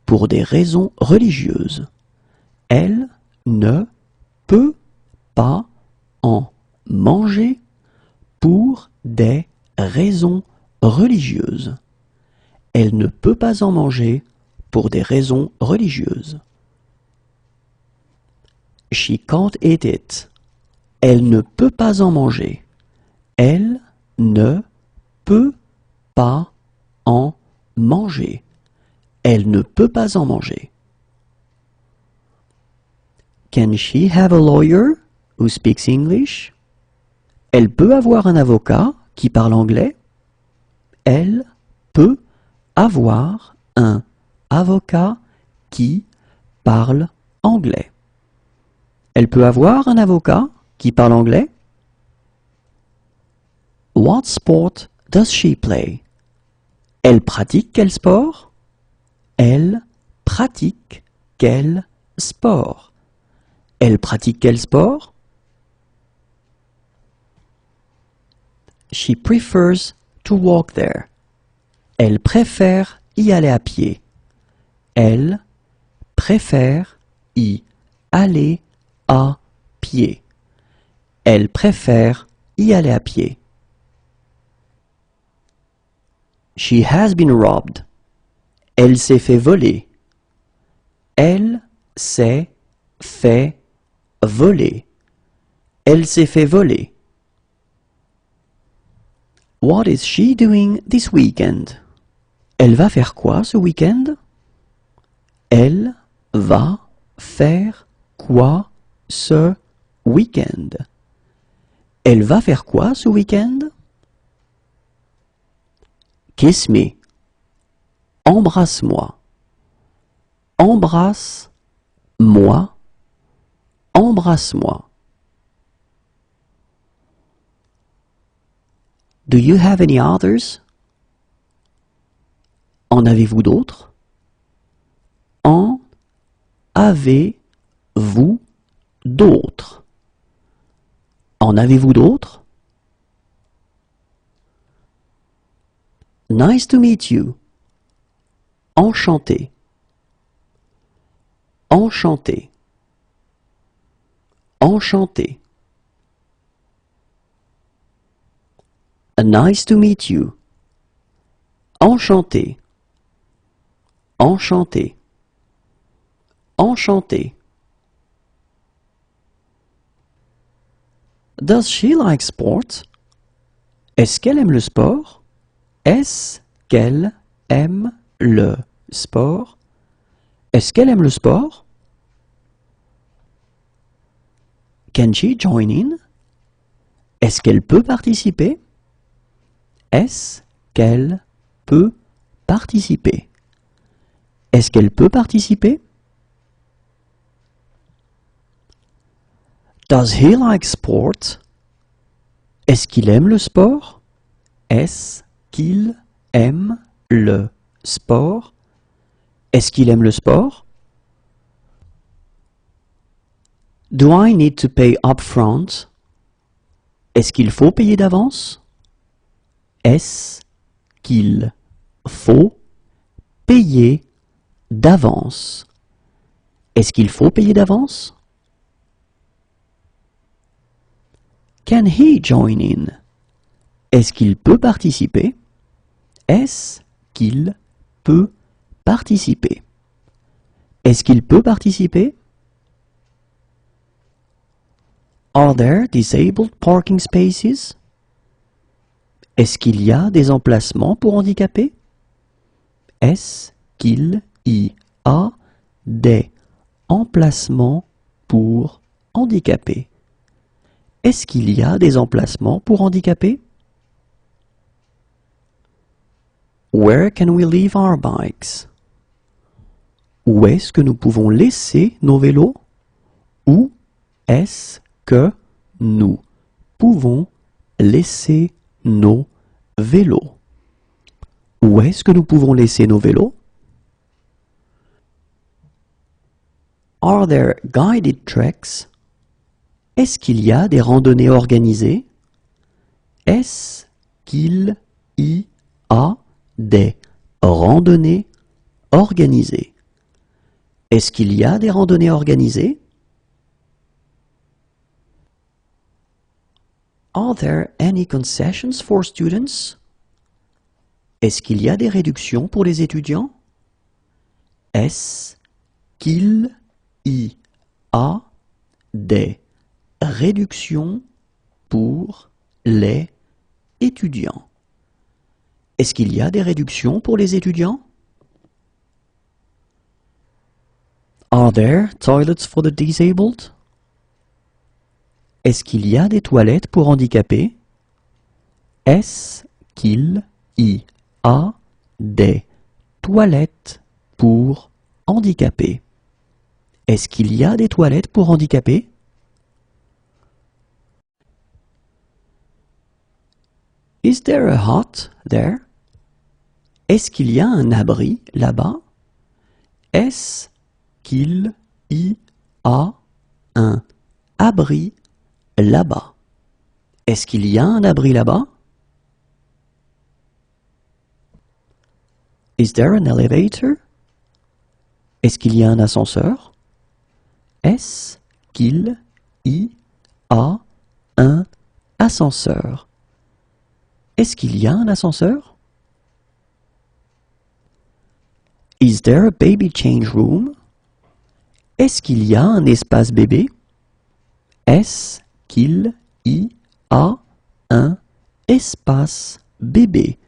Speaker 1: pour des raisons religieuses. Elle ne peut pas en manger pour des raisons religieuses. Elle ne peut pas en manger pour des raisons religieuses. She can't eat it. Elle ne peut pas en manger. Elle ne peut pas en manger. Elle ne peut pas en manger. Can she have a lawyer who speaks English? Elle peut avoir un avocat qui parle anglais. Elle peut avoir un avocat qui parle anglais. Elle peut avoir un avocat qui parle anglais. What sport does she play? Elle pratique quel sport? Elle pratique quel sport? Elle pratique quel sport? She prefers to walk there. Elle préfère y aller à pied. Elle préfère y aller à pied. Elle préfère y aller à pied. She has been robbed. Elle s'est fait voler. Elle s'est fait voler. Elle s'est fait voler. What is she doing this weekend? Elle va faire quoi ce week-end? Elle va faire quoi ce week-end? Elle va faire quoi ce week-end? Kiss me. Embrasse-moi. Embrasse-moi. Embrasse-moi. Do you have any others? En avez-vous d'autres? En avez-vous d'autres? En avez-vous d'autres? Nice to meet you. Enchanté. Enchanté. Enchanté. Nice to meet you. Enchanté. Enchanté. Enchanté. Does she like sport? Est-ce qu'elle aime le sport? Est-ce qu'elle aime le sport? Est-ce qu'elle aime le sport? Can she join in? Est-ce qu'elle peut participer? Est-ce qu'elle peut participer? Est-ce qu'elle peut participer? Does he like sport? Est-ce qu'il aime le sport? Est-ce qu'il aime le sport? Est-ce qu'il aime le sport? Do I need to pay upfront? Est-ce qu'il faut payer d'avance? Est-ce qu'il faut payer d'avance? Est-ce qu'il faut payer d'avance? Can he join in? Est-ce qu'il peut participer? Est-ce qu'il peut participer? Est-ce qu'il peut participer? Are there disabled parking spaces? Est-ce qu'il y a des emplacements pour handicapés? Est-ce qu'il y a des emplacements pour handicapés? Est-ce qu'il y a des emplacements pour handicapés? Where can we leave our bikes? Où est-ce que nous pouvons laisser nos vélos? Où est-ce que nous pouvons laisser nos vélos? Où est-ce que nous pouvons laisser nos vélos? Are there guided treks? Est-ce qu'il y a des randonnées organisées? Est-ce qu'il y a des randonnées organisées? Est-ce qu'il y a des randonnées organisées? Are there any concessions for students? Est-ce qu'il y a des réductions pour les étudiants? Est-ce qu'il y a des réductions pour les étudiants? Est-ce qu'il y a des réductions pour les étudiants? Are there toilets for the disabled? Est-ce qu'il y a des toilettes pour handicapés? Est-ce qu'il y a des toilettes pour handicapés? Est-ce qu'il y a des toilettes pour handicapés? Is there a hut there? Est-ce qu'il y a un abri là-bas? Est-ce qu'il y a un abri là-bas? Est-ce qu'il y a un abri là-bas? Is there an elevator? Est-ce qu'il y a un ascenseur? Est-ce qu'il y a un ascenseur? Est-ce qu'il y a un ascenseur? Is there a baby change room? Est-ce qu'il y a un espace bébé? Est-ce qu'il y a un espace bébé?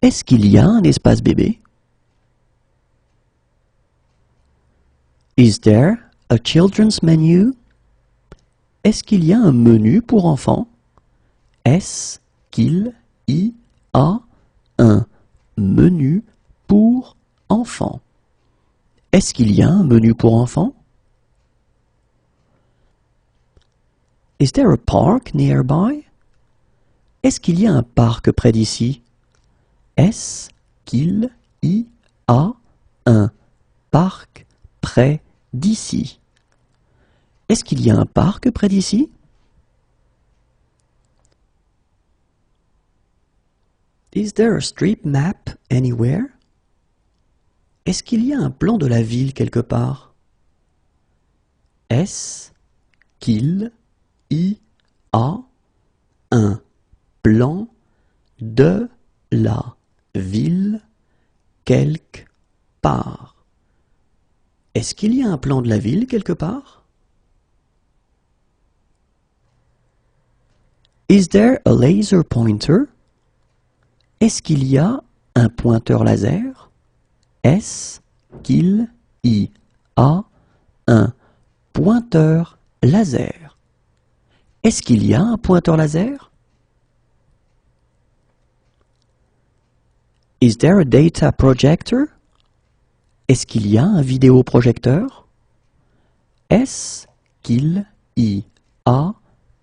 Speaker 1: Est-ce qu'il y a un espace bébé? Is there a children's menu? Est-ce qu'il y a un menu pour enfants? Est-ce qu'il y a un menu pour enfants? Est-ce qu'il y a un menu pour enfants? Is there a park nearby? Est-ce qu'il y a un parc près d'ici? Est-ce qu'il y a un parc près d'ici? Est-ce qu'il y a un parc près d'ici? Is there a street map anywhere? Est-ce qu'il y a un plan de la ville quelque part? Est-ce qu'il y a un plan de la ville quelque part? Est-ce qu'il y a un plan de la ville quelque part? Is there a laser pointer? Est-ce qu'il y a un pointeur laser? Est-ce qu'il y a un pointeur laser? Est-ce qu'il y a un pointeur laser? Is there a data projector? Est-ce qu'il y a un vidéoprojecteur? Est-ce qu'il y a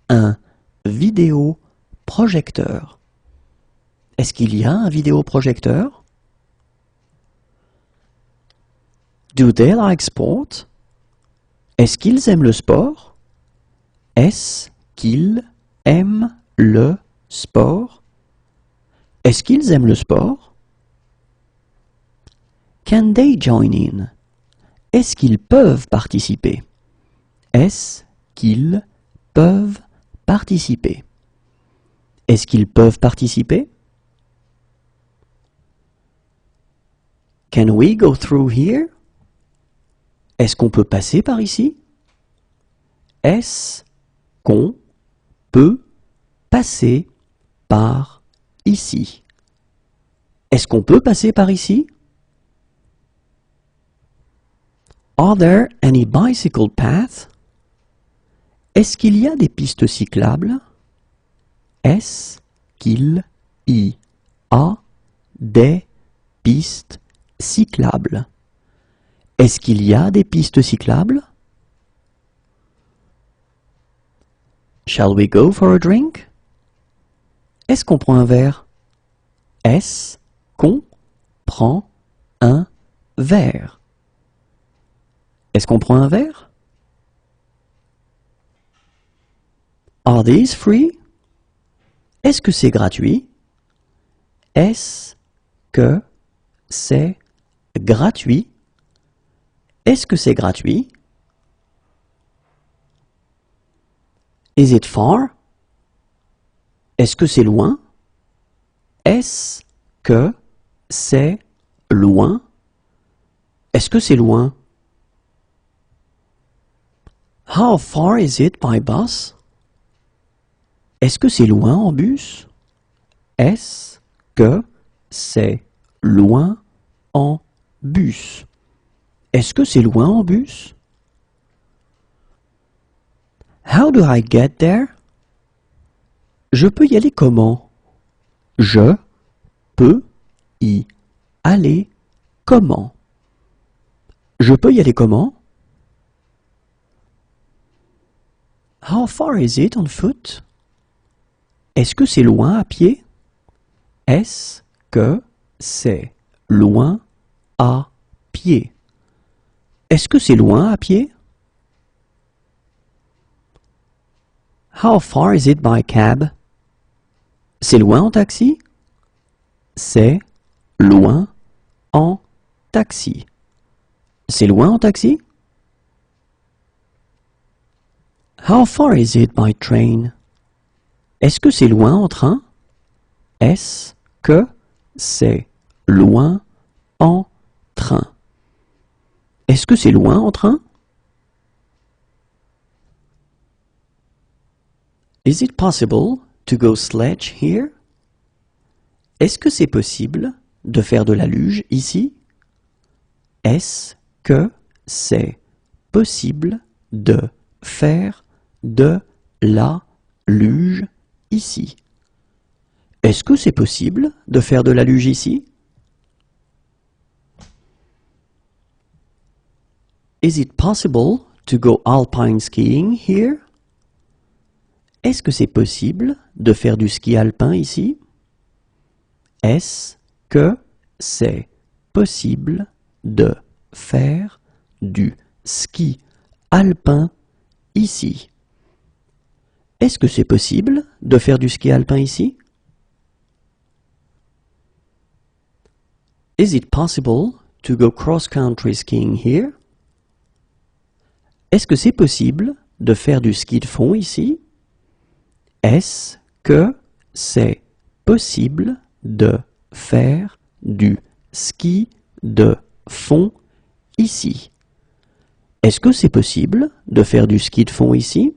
Speaker 1: un vidéoprojecteur? Est-ce qu'il y a un vidéoprojecteur? Do they like sport? Est-ce qu'ils aiment le sport? Est-ce qu'ils aiment le sport? Est-ce qu'ils aiment le sport? Can they join in? Est-ce qu'ils peuvent participer? Est-ce qu'ils peuvent participer? Est-ce qu'ils peuvent participer? Can we go through here? Est-ce qu'on peut passer par ici? Est-ce qu'on peut passer par ici? Est-ce qu'on peut passer par ici? Are there any bicycle paths? Est-ce qu'il y a des pistes cyclables? Est-ce qu'il y a des pistes cyclables? Est-ce qu'il y a des pistes cyclables? Shall we go for a drink? Est-ce qu'on prend un verre? Est-ce qu'on prend un verre? Est-ce qu'on prend un verre? Are these free? Est-ce que c'est gratuit? Est-ce que c'est gratuit? Est-ce que c'est gratuit? Is it far? Est-ce que c'est loin? Est-ce que c'est loin? Est-ce que c'est loin? How far is it by bus? Est-ce que c'est loin en bus? Est-ce que c'est loin en bus? Est-ce que c'est loin en bus? How do I get there? Je peux y aller comment? Je peux y aller comment? Je peux y aller comment? How far is it on foot? Est-ce que c'est loin à pied? Est-ce que c'est loin à pied? Est-ce que c'est loin à pied? How far is it by cab? C'est loin en taxi? C'est loin en taxi. C'est loin en taxi? How far is it by train? Est-ce que c'est loin en train? Est-ce que c'est loin en train? Est-ce que c'est loin en train? Is it possible to go sledge here? Est-ce que c'est possible de faire de la luge ici? Est-ce que c'est possible de faire de la luge ici? Est-ce que c'est possible de faire de la luge ici? Is it possible to go alpine skiing here? Est-ce que c'est possible de faire du ski alpin ici? Est-ce que c'est possible de faire du ski alpin ici? Est-ce que c'est possible de faire du ski alpin ici? Is it possible to go cross-country skiing here? Est-ce que c'est possible de faire du ski de fond ici? Est-ce que c'est possible de faire du ski de fond ici? Est-ce que c'est possible de faire du ski de fond ici?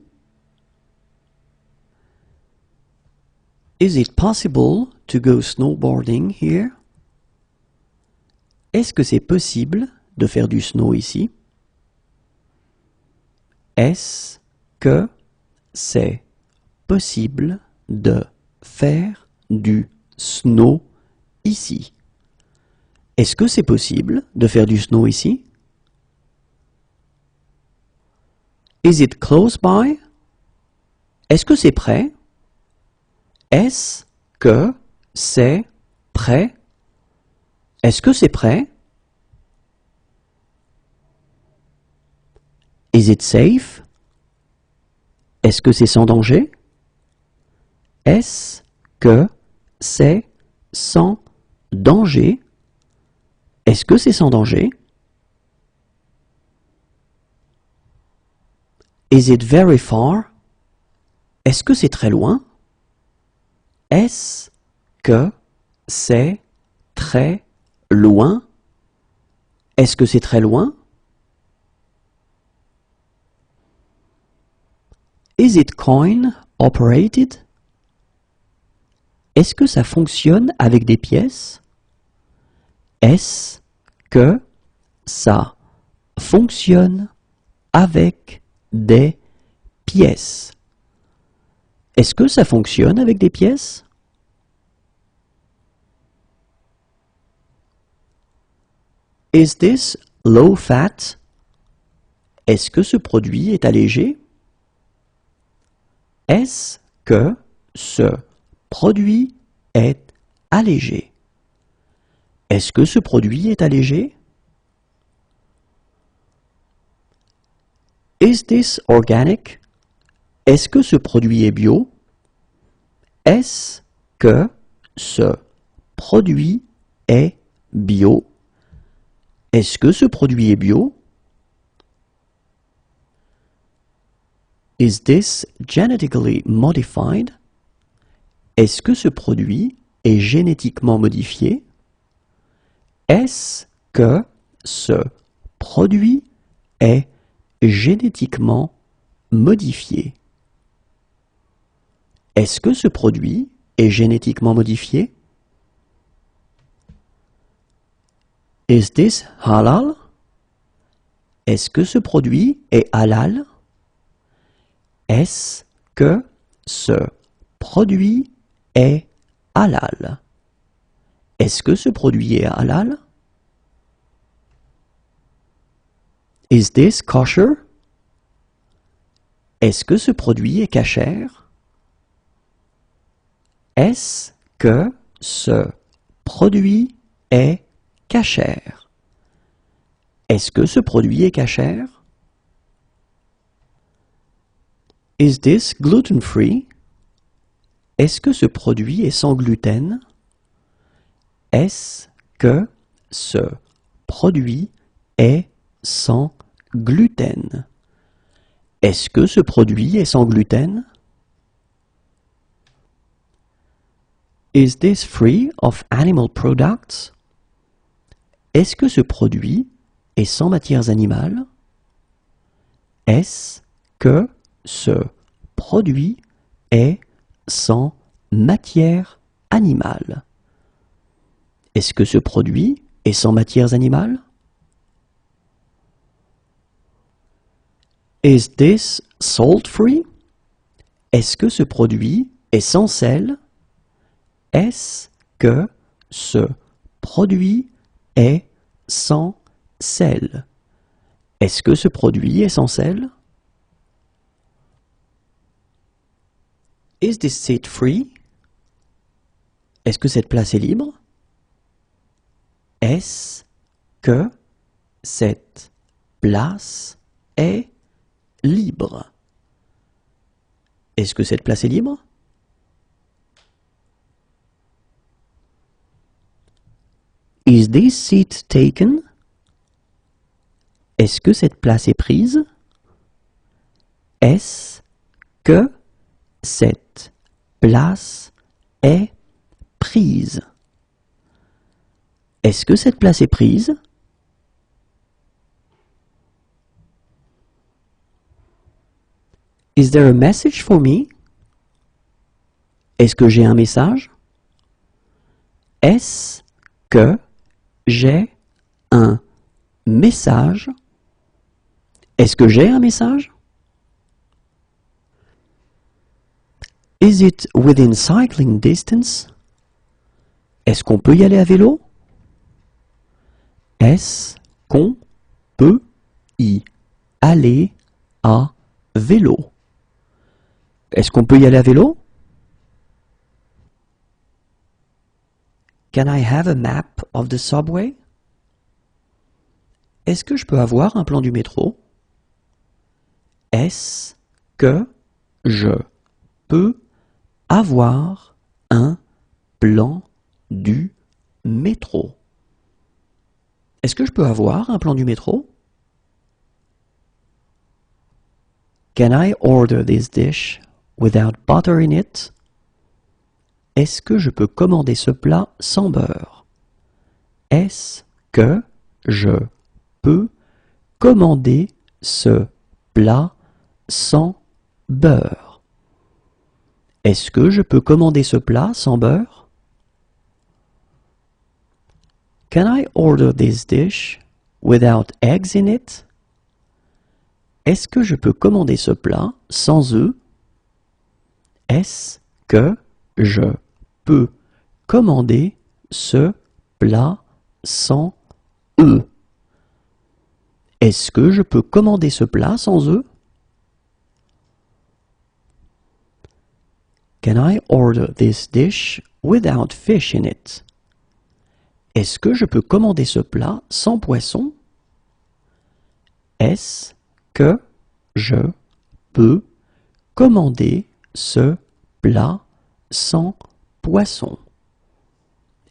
Speaker 1: Is it possible to go snowboarding here? Est-ce que c'est possible de faire du snow ici? Est-ce que c'est possible de faire du snow ici? Est-ce que c'est possible de faire du snow ici? Is it close by? Est-ce que c'est prêt? Est-ce que c'est prêt? Est-ce que c'est prêt? Is it safe? Est-ce que c'est sans danger? Est-ce que c'est sans danger? Est-ce que c'est sans danger? Is it very far? Est-ce que c'est très loin? Est-ce que c'est très loin? Est-ce que c'est très loin? Is it coin operated? Est-ce que ça fonctionne avec des pièces? Est-ce que ça fonctionne avec des pièces? Est-ce que ça fonctionne avec des pièces? Is this low fat? Est-ce que ce produit est allégé? Est-ce que ce produit est allégé? Est-ce que ce produit est allégé? Is this organic? Est-ce que ce produit est bio? Est-ce que ce produit est bio? Est-ce que ce produit est bio? Is this genetically modified? Est-ce que ce produit est génétiquement modifié? Est-ce que ce produit est génétiquement modifié? Est-ce que ce produit est génétiquement modifié? Is this halal? Est-ce que ce produit est halal? Est-ce que ce produit est halal? Est-ce que ce produit est halal? Is this kosher? Est-ce que ce produit est cachère? Est-ce que ce produit est cachère? Est-ce que ce produit est cachère? Is this gluten-free? Est-ce que ce produit est sans gluten? Est-ce que ce produit est sans gluten? Est-ce que ce produit est sans gluten? Is this free of animal products? Est-ce que ce produit est sans matières animales? Est-ce que ce produit est sans matière animale? Est-ce que ce produit est sans matières animales? Is this salt-free? Est-ce que ce produit est sans sel? Est-ce que ce produit est sans sel? Est-ce que ce produit est sans sel? Is this seat free? Est-ce que cette place est libre? Est-ce que cette place est libre? Est-ce que cette place est libre? Is this seat taken? Est-ce que cette place est prise? Est-ce que cette place est prise? Est-ce que cette place est prise? Is there a message for me? Est-ce que j'ai un message? Est-ce que j'ai un message? Est-ce que j'ai un message? Is it within cycling distance? Est-ce qu'on peut y aller à vélo? Est-ce qu'on peut y aller à vélo? Est-ce qu'on peut y aller à vélo? Can I have a map of the subway? Est-ce que je peux avoir un plan du métro? Est-ce que je peux avoir un plan du métro? Est-ce que je peux avoir un plan du métro? Can I order this dish without butter in it? Est-ce que je peux commander ce plat sans beurre? Est-ce que je peux commander ce plat sans beurre? Est-ce que je peux commander ce plat sans beurre? Can I order this dish without eggs in it? Est-ce que je peux commander ce plat sans œufs? Est-ce que je peux commander ce plat sans œufs? Est-ce que je peux commander ce plat sans œufs? Can I order this dish without fish in it? Est-ce que je peux commander ce plat sans poisson? Est-ce que je peux commander ce plat sans poisson?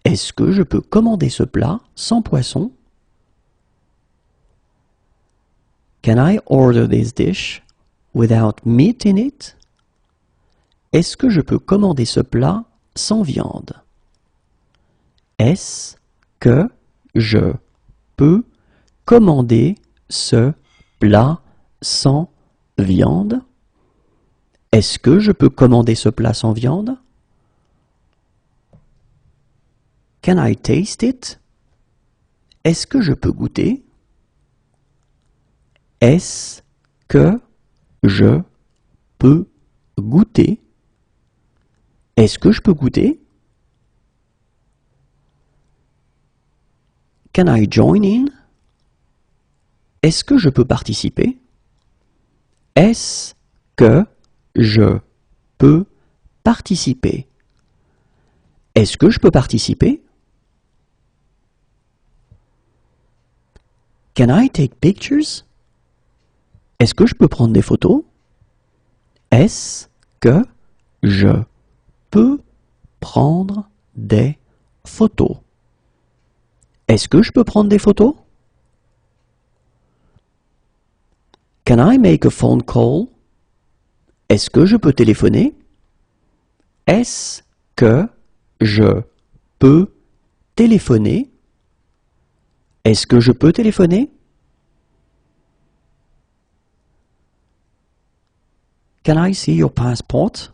Speaker 1: Est-ce que je peux commander ce plat sans poisson? Can I order this dish without meat in it? Est-ce que je peux commander ce plat sans viande? Est-ce que je peux commander ce plat sans viande? Est-ce que je peux commander ce plat sans viande? Can I taste it? Est-ce que je peux goûter? Est-ce que je peux goûter? Est-ce que je peux goûter? Can I join in? Est-ce que je peux participer? Est-ce que je peux participer? Est-ce que je peux participer? Can I take pictures? Est-ce que je peux prendre des photos? Est-ce que je peux prendre des photos? Est-ce que je peux prendre des photos? Can I make a phone call? Est-ce que je peux téléphoner? Est-ce que je peux téléphoner? Est-ce que je peux téléphoner? Can I see your passport?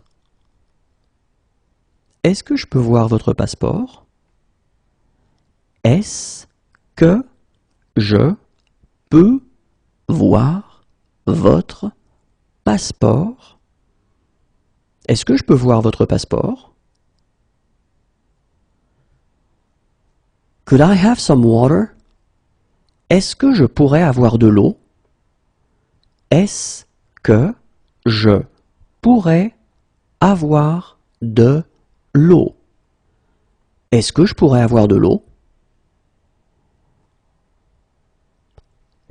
Speaker 1: Est-ce que je peux voir votre passeport? Est-ce que je peux voir votre passeport? Est-ce que je peux voir votre passeport? Could I have some water? Est-ce que je pourrais avoir de l'eau? Est-ce que je pourrais avoir de l'eau? Est-ce que je pourrais avoir de l'eau?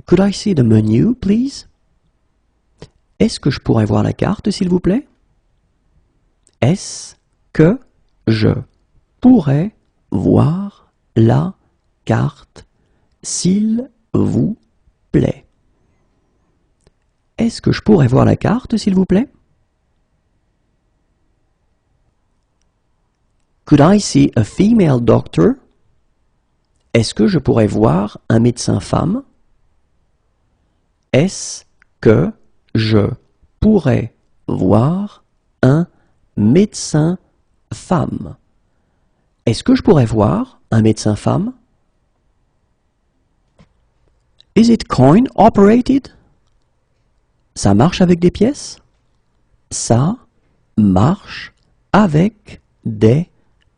Speaker 1: Could I see the menu, please? Est-ce que je pourrais voir la carte, s'il vous plaît? Est-ce que je pourrais voir la carte, s'il vous plaît? Est-ce que je pourrais voir la carte, s'il vous plaît? Could I see a female doctor? Est-ce que je pourrais voir un médecin femme? Est-ce que je pourrais voir un médecin femme? Est-ce que je pourrais voir un médecin femme? Is it coin operated? Ça marche avec des pièces? Ça marche avec des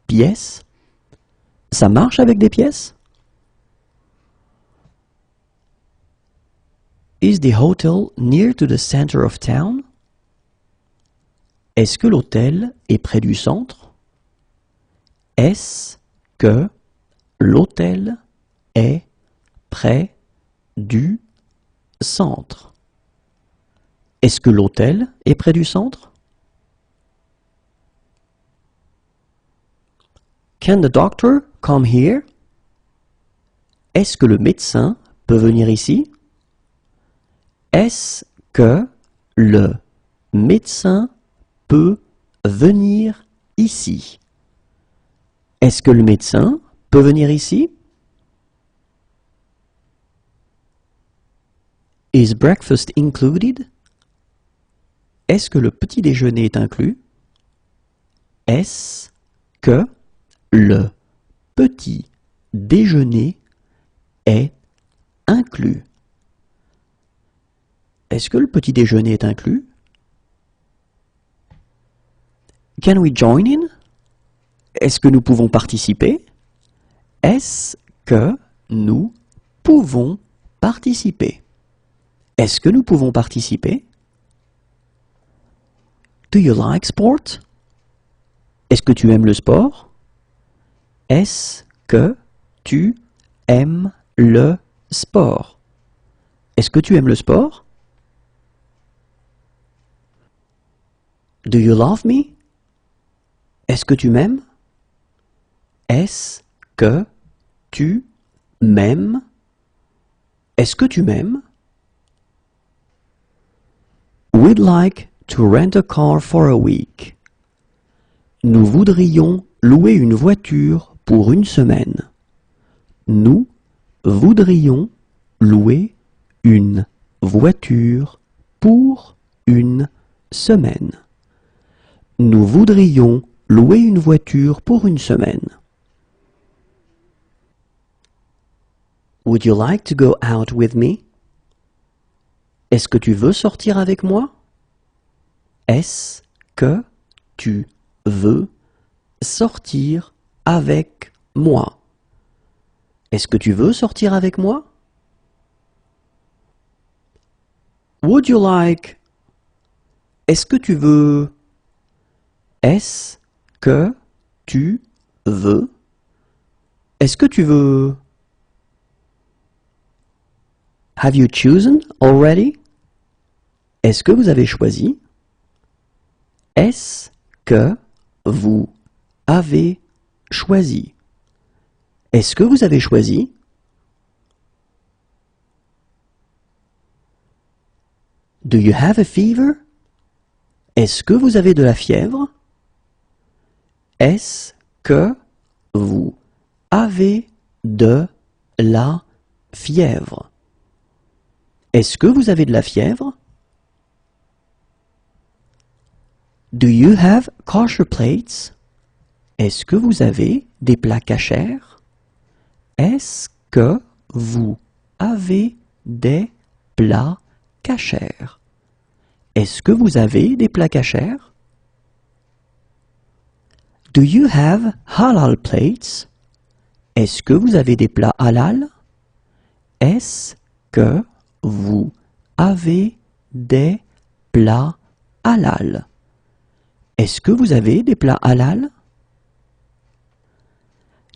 Speaker 1: pièces? Ça marche avec des pièces? Is the hotel near to the center of town? Est-ce que l'hôtel est près du centre? Est-ce que l'hôtel est près du centre? Est-ce que l'hôtel est près du centre? Can the doctor come here? Est-ce que le médecin peut venir ici? Est-ce que le médecin peut venir ici? Est-ce que le médecin peut venir ici? Is breakfast included? Est-ce que le petit déjeuner est inclus? Est-ce que le petit déjeuner est inclus? Est-ce que le petit déjeuner est inclus? Can we join in? Est-ce que nous pouvons participer? Est-ce que nous pouvons participer? Est-ce que nous pouvons participer? Do you like sport? Est-ce que tu aimes le sport? Est-ce que tu aimes le sport? Est-ce que tu aimes le sport? Do you love me? Est-ce que tu m'aimes? Est-ce que tu m'aimes? Est-ce que tu m'aimes? We'd like to rent a car for a week. Nous voudrions louer une voiture pour une semaine. Nous voudrions louer une voiture pour une semaine. Nous voudrions louer une voiture pour une semaine. Would you like to go out with me? Est-ce que tu veux sortir avec moi? Est-ce que tu veux sortir avec moi? Est-ce que tu veux sortir avec moi? Would you like? Est-ce que tu veux? Est-ce que tu veux? Est-ce que tu veux? Have you chosen already? Est-ce que vous avez choisi? Est-ce que vous avez choisi? Est-ce que vous avez choisi? Do you have a fever? Est-ce que vous avez de la fièvre? Est-ce que vous avez de la fièvre? Est-ce que vous avez de la fièvre? Do you have kosher plates? Est-ce que vous avez des plats cachers? Est-ce que vous avez des plats cachers? Est-ce que vous avez des plats cachers? Do you have halal plates? Est-ce que vous avez des plats halal? Est-ce que vous avez des plats halal? Est-ce que vous avez des plats halal?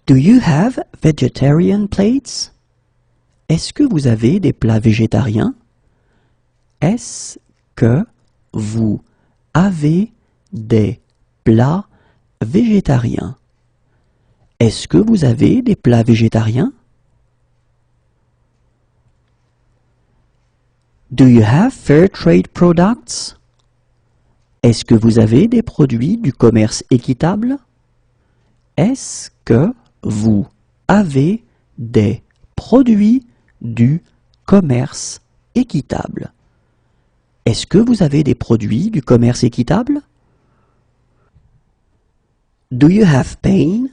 Speaker 1: Do you have vegetarian plates? Est-ce que vous avez des plats végétariens? Est-ce que vous avez des plats végétariens? Est-ce que vous avez des plats végétariens? Do you have fair trade products? Est-ce que vous avez des produits du commerce équitable? Est-ce que vous avez des produits du commerce équitable? Est-ce que vous avez des produits du commerce équitable? Do you have pain?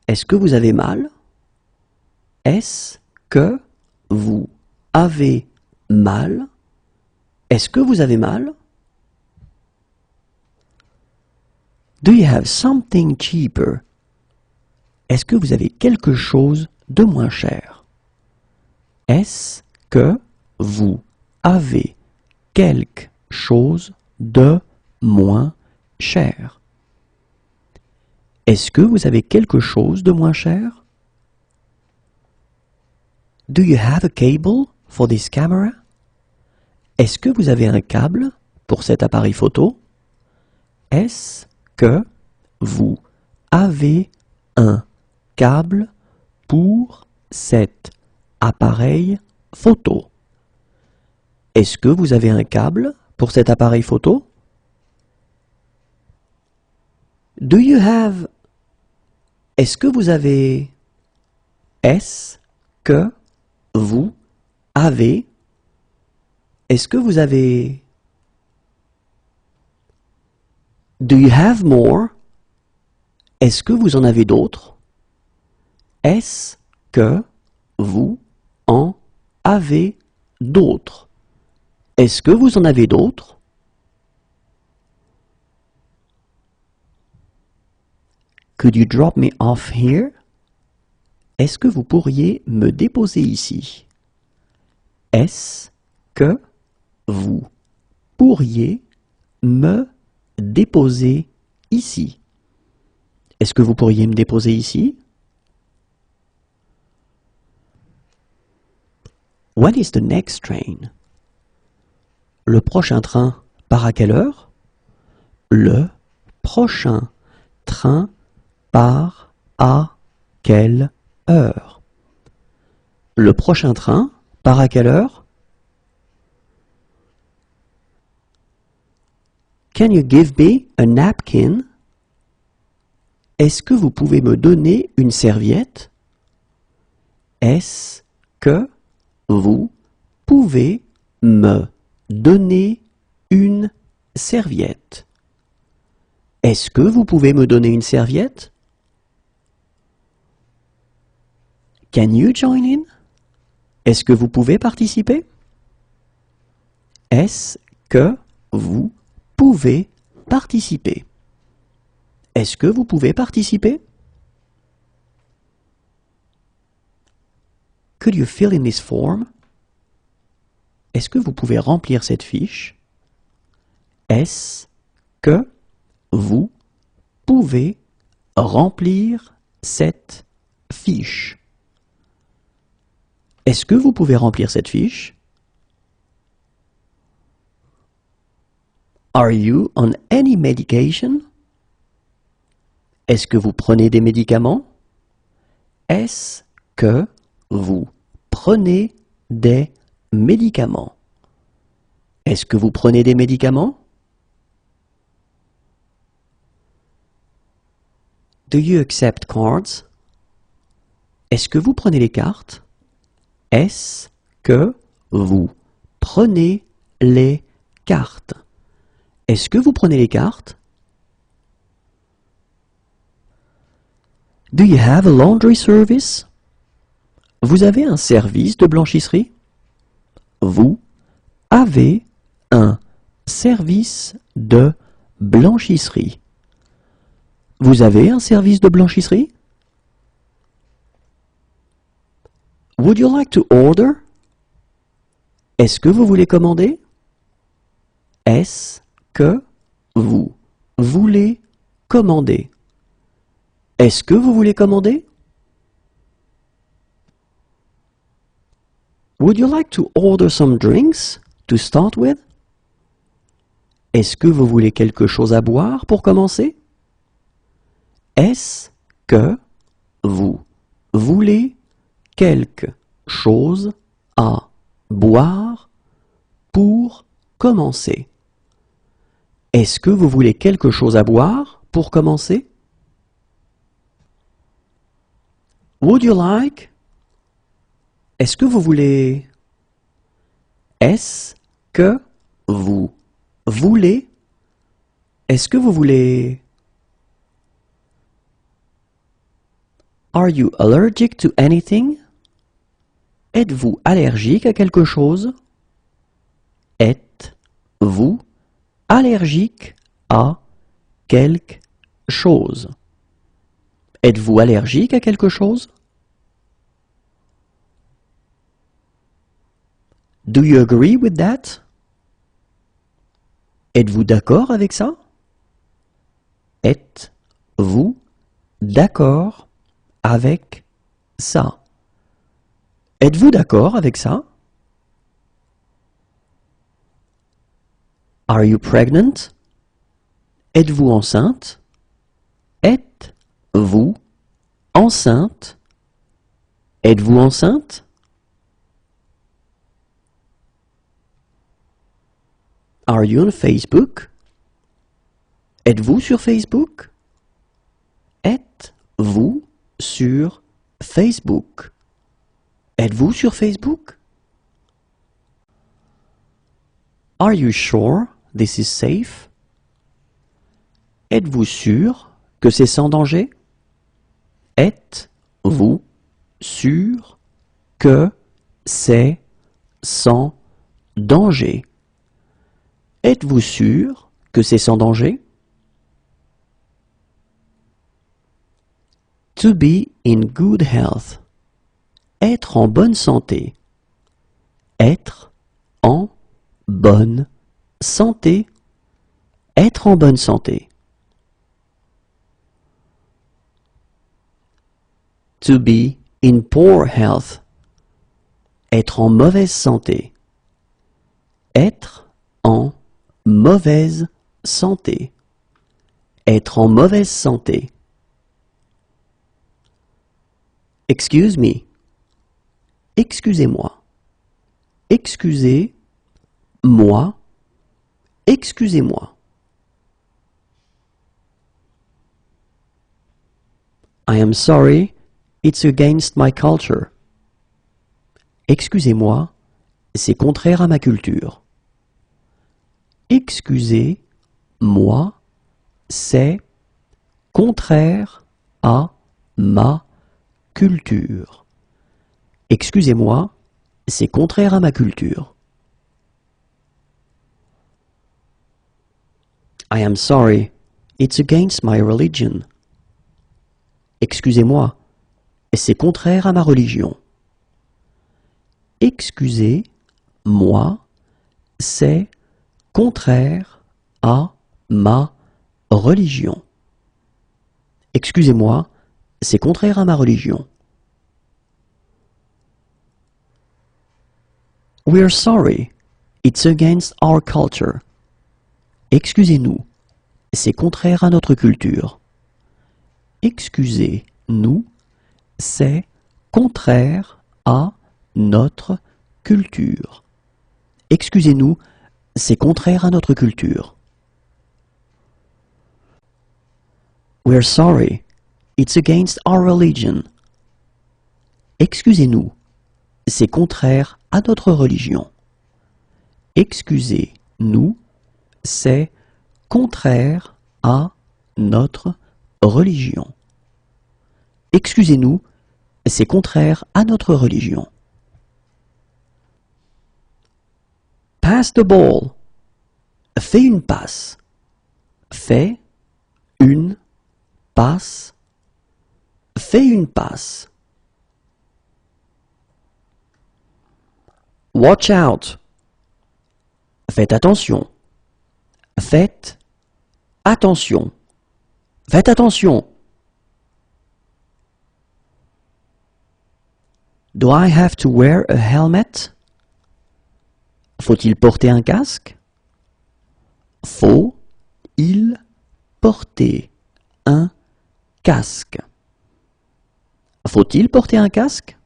Speaker 1: Est-ce que vous avez mal? Est-ce que vous avez mal? Est-ce que vous avez mal? Do you have something cheaper? Est-ce que vous avez quelque chose de moins cher? Est-ce que vous avez quelque chose de moins cher? Est-ce que vous avez quelque chose de moins cher? Do you have a cable for this camera? Est-ce que vous avez un câble pour cet appareil photo? Est-ce que vous avez un câble pour cet appareil photo? Est-ce que vous avez un câble pour cet appareil photo? Do you have? Est-ce que vous avez? Est-ce que vous avez? Est-ce que vous avez? Do you have more? Est-ce que vous en avez d'autres? Est-ce que vous en avez d'autres? Est-ce que vous en avez d'autres? Could you drop me off here? Est-ce que vous pourriez me déposer ici? Est-ce que vous pourriez me déposer ici? Est-ce que vous pourriez me déposer ici? When is the next train? Le prochain train part à quelle heure? Le prochain train part à quelle heure? Le prochain train part à quelle heure? Can you give me a napkin? Est-ce que vous pouvez me donner une serviette? Est-ce que vous pouvez me donner une serviette. Est-ce que vous pouvez me donner une serviette? Can you join in? Est-ce que vous pouvez participer? Est-ce que vous pouvez participer? Est-ce que vous pouvez participer? Could you fill in this form? Est-ce que vous pouvez remplir cette fiche? Est-ce que vous pouvez remplir cette fiche? Est-ce que vous pouvez remplir cette fiche? Are you on any medication? Est-ce que vous prenez des médicaments? Est-ce que vous prenez des médicaments? Est-ce que vous prenez des médicaments? Do you accept cards? Est-ce que vous prenez les cartes? Est-ce que vous prenez les cartes? Est-ce que vous prenez les cartes? Do you have a laundry service? Vous avez un service de blanchisserie? Vous avez un service de blanchisserie. Vous avez un service de blanchisserie? Would you like to order? Est-ce que vous voulez commander? Est-ce que vous voulez commander? Est-ce que vous voulez commander? Would you like to order some drinks to start with? Est-ce que vous voulez quelque chose à boire pour commencer? Est-ce que vous voulez quelque chose à boire pour commencer? Est-ce que vous voulez quelque chose à boire pour commencer? Would you like? Est-ce que vous voulez? Est-ce que vous voulez? Est-ce que vous voulez? Are you allergic to anything? Êtes-vous allergique à quelque chose? Êtes-vous allergique à quelque chose? Êtes-vous allergique à quelque chose? Do you agree with that? Êtes-vous d'accord avec ça? Êtes-vous d'accord avec ça? Êtes-vous d'accord avec ça? Are you pregnant? Êtes-vous enceinte? Êtes-vous enceinte? Êtes-vous enceinte? Are you on Facebook? Êtes-vous sur Facebook? Êtes-vous sur Facebook? Êtes-vous sur Facebook? Are you sure this is safe? Êtes-vous sûr que c'est sans danger? Êtes-vous sûr que c'est sans danger? Êtes-vous sûr que c'est sans danger? To be in good health. Être en bonne santé. Être en bonne santé. Être en bonne santé. To be in poor health. Être en mauvaise santé. Être en mauvaise santé. Être en mauvaise santé. Excuse me. Excusez-moi. Excusez-moi. Excusez-moi. I am sorry, it's against my culture. Excusez-moi, c'est contraire à ma culture. Excusez-moi, c'est contraire à ma culture. Excusez-moi, c'est contraire à ma culture. I am sorry, it's against my religion. Excusez-moi, c'est contraire à ma religion. Excusez-moi, c'est contraire à ma religion. Excusez-moi, c'est contraire à ma religion. We're sorry, it's against our culture. Excusez-nous, c'est contraire à notre culture. Excusez-nous, c'est contraire à notre culture. Excusez-nous, c'est contraire à notre culture. We're sorry, it's against our religion. Excusez-nous, c'est contraire à notre religion. Excusez-nous, c'est contraire à notre religion. Excusez-nous, c'est contraire à notre religion. Pass the ball. Fais une passe. Fais une passe. Fais une passe. Watch out. Faites attention. Faites attention. Faites attention. Do I have to wear a helmet? Faut-il porter un casque? Faut-il porter un casque? Faut-il porter un casque?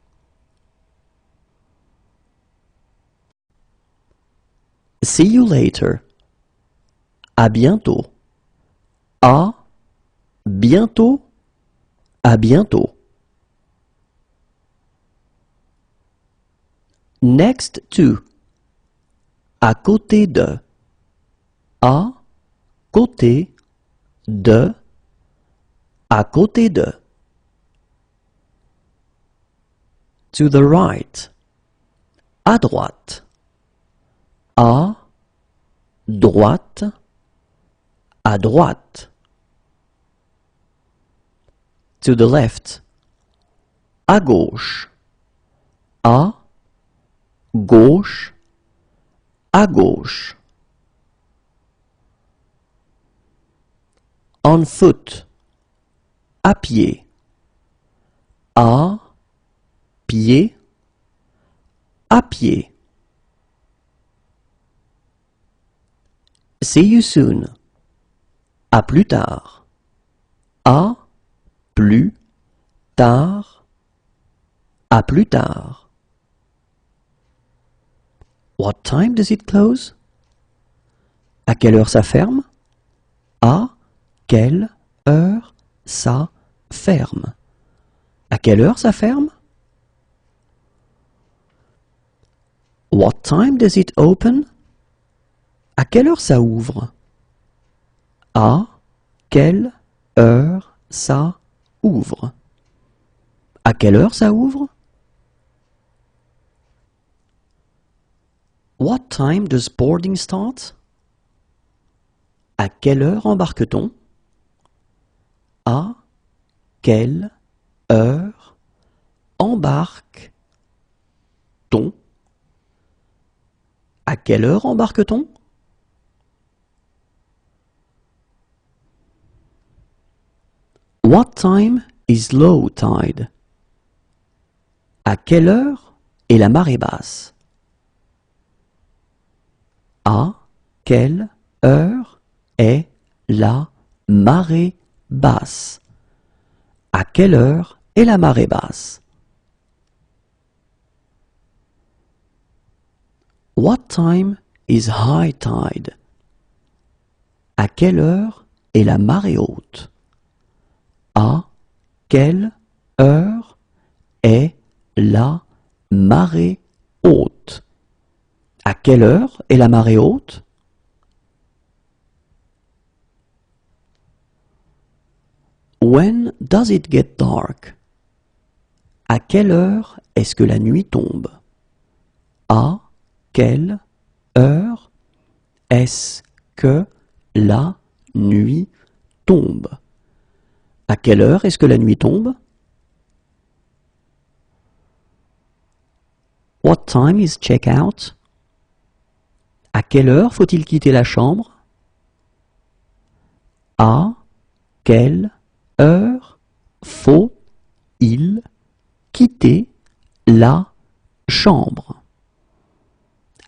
Speaker 1: See you later. À bientôt. À bientôt. À bientôt. Next to. À côté de. À côté de. À côté de. To the right. À droite. À droite. À droite. To the left. À gauche. À gauche. À gauche. On foot. À pied. À pied. À pied. See you soon. À plus tard. À plus tard. À plus tard. What time does it close? À quelle heure ça ferme? À quelle heure ça ferme? À quelle heure ça ferme? What time does it open? À quelle heure ça ouvre? À quelle heure ça ouvre? À quelle heure ça ouvre? What time does boarding start? À quelle heure embarque-t-on? À quelle heure embarque-t-on? À quelle heure embarque-t-on? What time is low tide? À quelle heure est la marée basse? À quelle heure est la marée basse? À quelle heure est la marée basse? What time is high tide? À quelle heure est la marée haute? À quelle heure est la marée haute? À quelle heure est la marée haute? When does it get dark? À quelle heure est-ce que la nuit tombe? À quelle heure est-ce que la nuit tombe? À quelle heure est-ce que la nuit tombe? What time is check-out? À quelle heure faut-il quitter la chambre? À quelle heure faut-il quitter la chambre?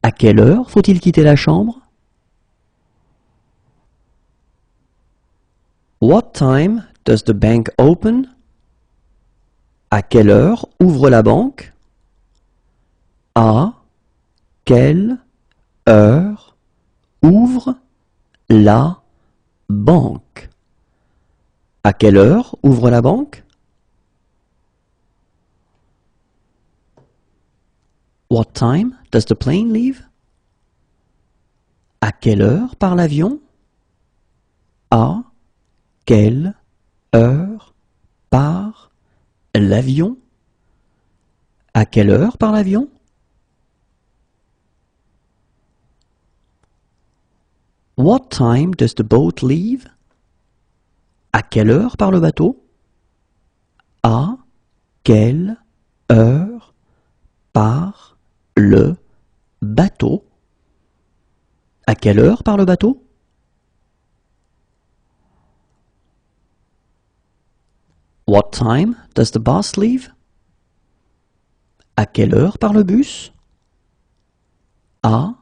Speaker 1: À quelle heure faut-il quitter la chambre? What time does the bank open? À quelle heure ouvre la banque? À quelle heure ouvre la banque? À quelle heure ouvre la banque? What time does the plane leave? À quelle heure part l'avion? À quelle heure part l'avion? À quelle heure part l'avion? What time does the boat leave? À quelle heure part le bateau? À quelle heure part le bateau? À quelle heure part le bateau? What time does the bus leave? À quelle heure part le bus? À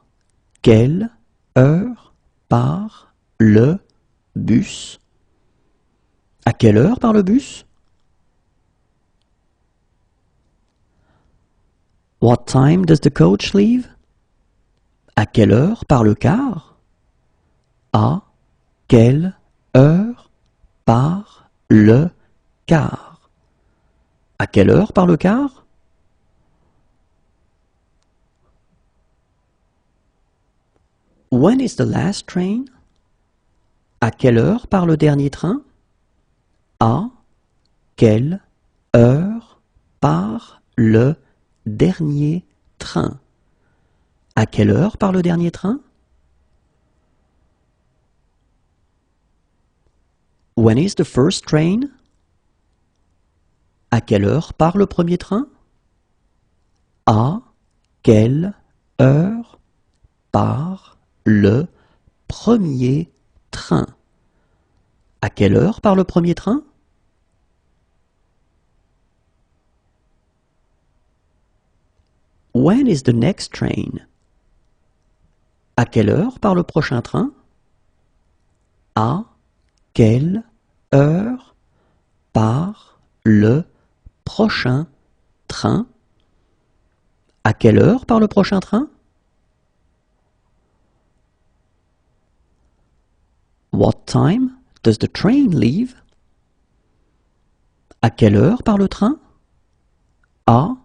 Speaker 1: quelle heure part le bus? À quelle heure part le bus? What time does the coach leave? À quelle heure part le car? À quelle heure part le car? À quelle heure part le car? When is the last train? À quelle heure part le dernier train? À quelle heure part le dernier train? À quelle heure part le dernier train? When is the first train? À quelle heure part le premier train? À quelle heure part le premier train? À quelle heure part le premier train? When is the next train? À quelle heure part le prochain train? À quelle heure part le prochain train? À quelle heure part le prochain train? What time does the train leave? À quelle heure part le train? À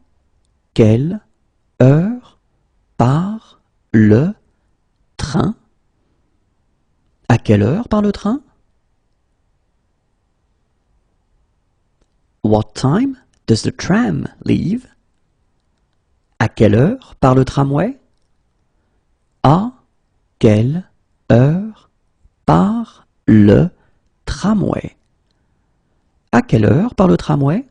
Speaker 1: quelle heure part le train? À quelle heure part le train? What time does the tram leave? À quelle heure part le tramway? À quelle heure part le tramway? À quelle heure part le tramway?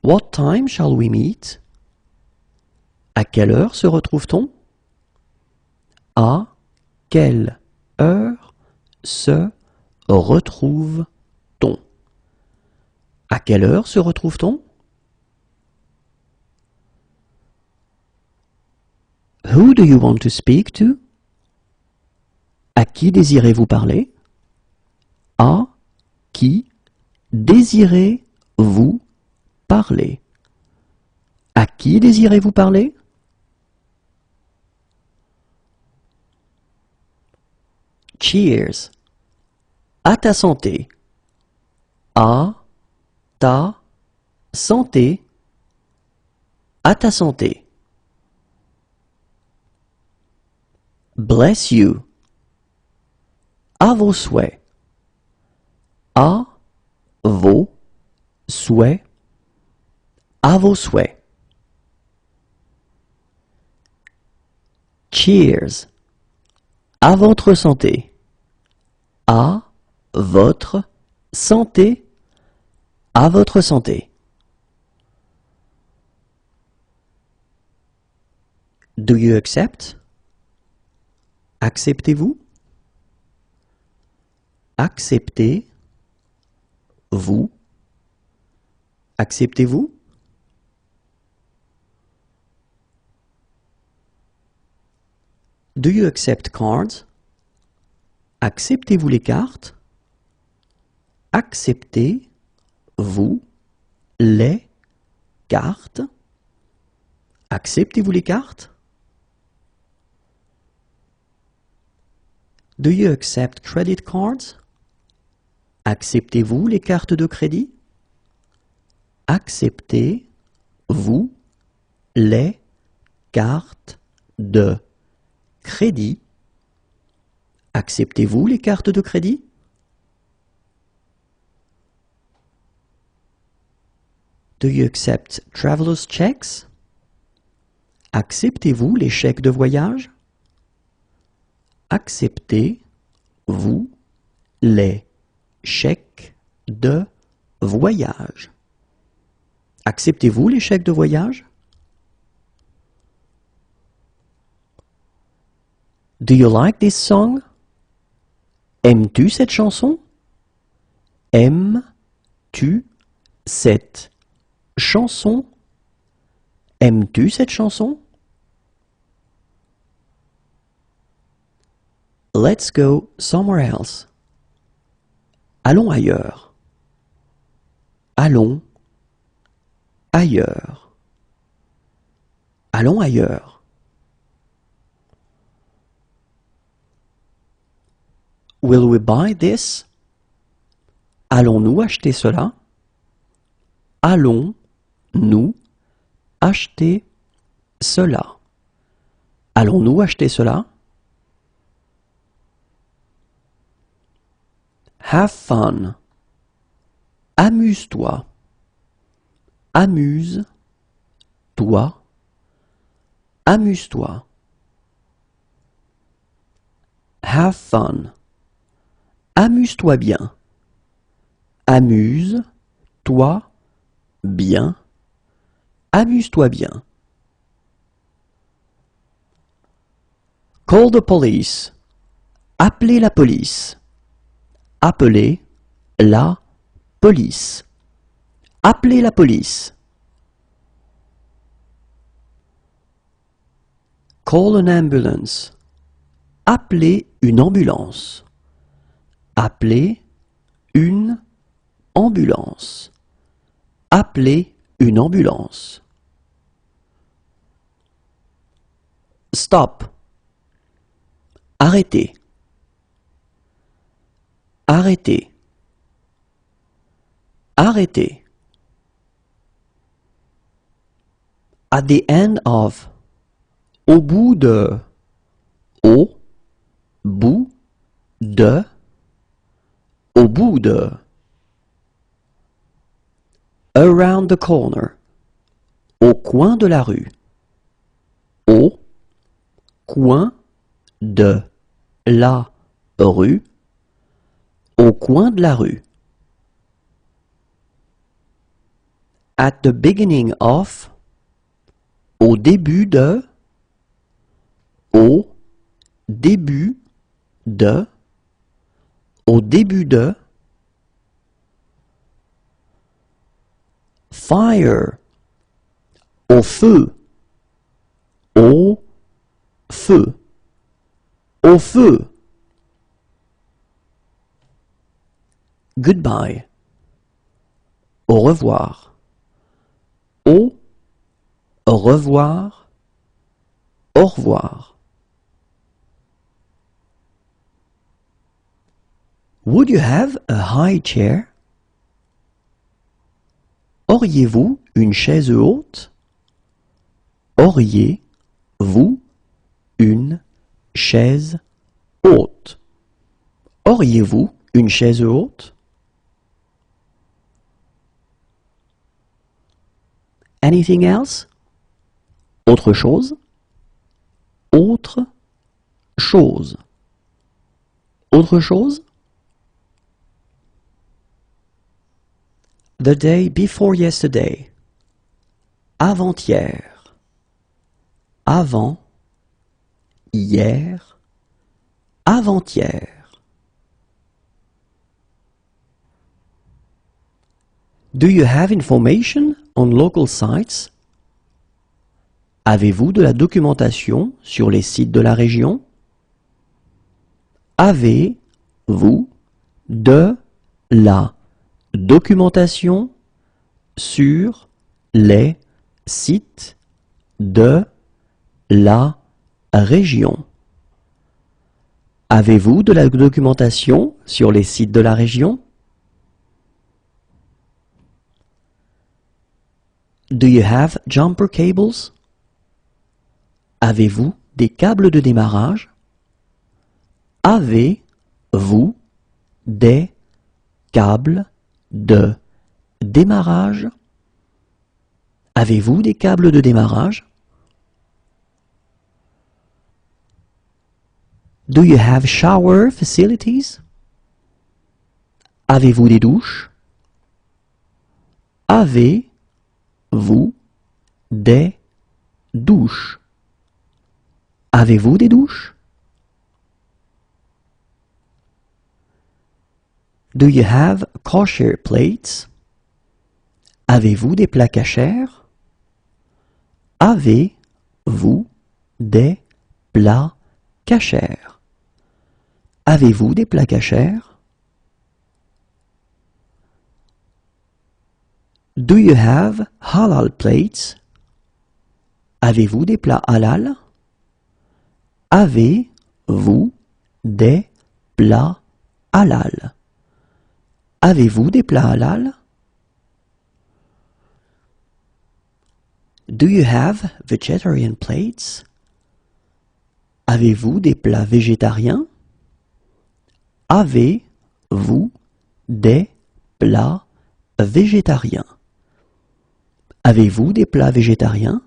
Speaker 1: What time shall we meet? À quelle heure se retrouve-t-on? À quelle heure se retrouve-t-on? À quelle heure se retrouve-t-on? Who do you want to speak to? À qui désirez-vous parler? À qui désirez-vous parler? À qui désirez-vous parler? Cheers. À ta santé. À ta santé. À ta santé. Bless you. À vos souhaits. À vos souhaits. À vos souhaits. Cheers. À votre santé. À votre santé. À votre santé. Do you accept? Acceptez-vous? Acceptez. Vous. Acceptez-vous? Do you accept cards? Acceptez-vous les cartes? Acceptez-vous les cartes? Acceptez-vous les cartes? Do you accept credit cards? Acceptez-vous les cartes de crédit? Acceptez-vous les cartes de crédit? Acceptez-vous les cartes de crédit? Do you accept traveler's checks? Acceptez-vous les chèques de voyage? Acceptez-vous les chèques de voyage? Acceptez-vous les chèques de voyage? Do you like this song? Aimes-tu cette chanson? Aimes-tu cette chanson? Aimes-tu cette chanson? Let's go somewhere else. Allons ailleurs. Allons ailleurs. Allons ailleurs. Will we buy this? Allons-nous acheter cela? Allons-nous acheter cela? Allons-nous acheter cela? Have fun. Amuse-toi. Amuse-toi. Amuse-toi. Have fun. Amuse-toi bien. Amuse-toi bien. Amuse-toi bien. Call the police. Appelez la police. Appelez la police. Appelez la police. Call an ambulance. Appelez une ambulance. Appelez une ambulance. Appelez une ambulance. Stop. Arrêtez. Arrêtez. Arrêtez. At the end of. Au bout de. Au bout de. Au bout de. Around the corner. Au coin de la rue. Au coin de la rue. Au coin de la rue. At the beginning of. Au début de. Au début de. Au début de. Fire. Au feu. Au feu. Au feu. Goodbye. Au revoir. Au revoir. Au revoir. Would you have a high chair? Auriez-vous une chaise haute? Auriez-vous une chaise haute? Auriez-vous une chaise haute? Anything else? Autre chose? Autre chose. Autre chose? The day before yesterday. Avant-hier. Avant. Hier. Avant-hier. Do you have information on local sites? Avez-vous de la documentation sur les sites de la région? Avez-vous de la documentation sur les sites de la région? Avez-vous de la documentation sur les sites de la région? Do you have jumper cables? Avez-vous des câbles de démarrage? Avez-vous des câbles de démarrage? Avez-vous des câbles de démarrage? Do you have shower facilities? Avez-vous des douches? Avez-vous des douches? Avez-vous des douches? Do you have kosher plates? Avez-vous des plats cachers? Avez-vous des plats cachers? Avez-vous des plats cachers? Do you have halal plates? Avez-vous des plats halal? Avez-vous des plats halal? Avez-vous des plats halal? Do you have vegetarian plates? Avez-vous des plats végétariens? Avez-vous des plats végétariens? Avez-vous des plats végétariens?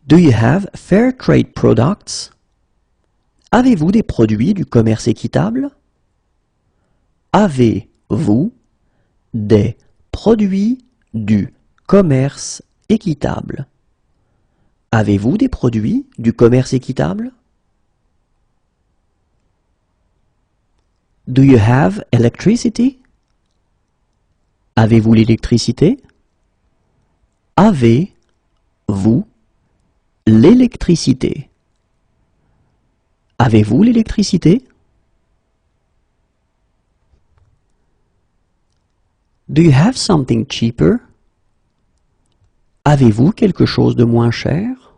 Speaker 1: Do you have fair trade products? Avez-vous des produits du commerce équitable? Avez-vous des produits du commerce équitable? Avez-vous des produits du commerce équitable? Do you have electricity? Avez-vous l'électricité? Avez-vous l'électricité? Avez-vous l'électricité? Do you have something cheaper? Avez-vous quelque chose de moins cher?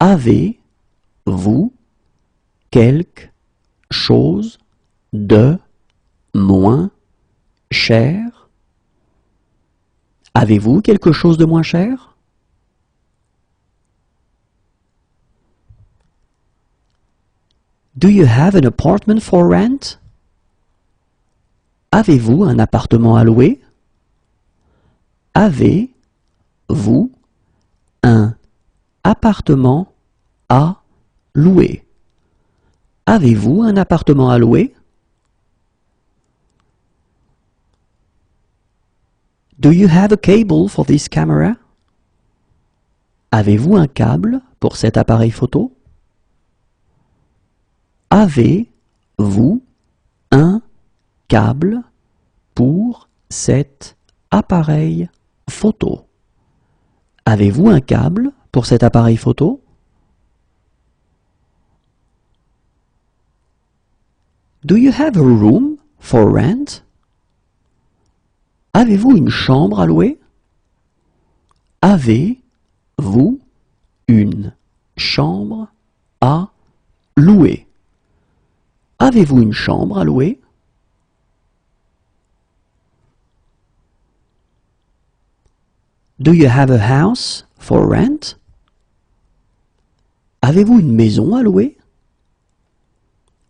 Speaker 1: Avez-vous quelque chose de moins cher? Avez-vous quelque chose de moins cher? Do you have an apartment for rent? Avez-vous un appartement à louer? Avez-vous un appartement à louer? Avez-vous un appartement à louer? Do you have a cable for this camera? Avez-vous un câble pour cet appareil photo? Avez-vous un câble pour cet appareil photo? Avez-vous un câble pour cet appareil photo? Do you have a room for rent? Avez-vous une chambre à louer? Avez-vous une chambre à louer? Avez-vous une chambre à louer? Do you have a house for rent? Avez-vous une maison à louer?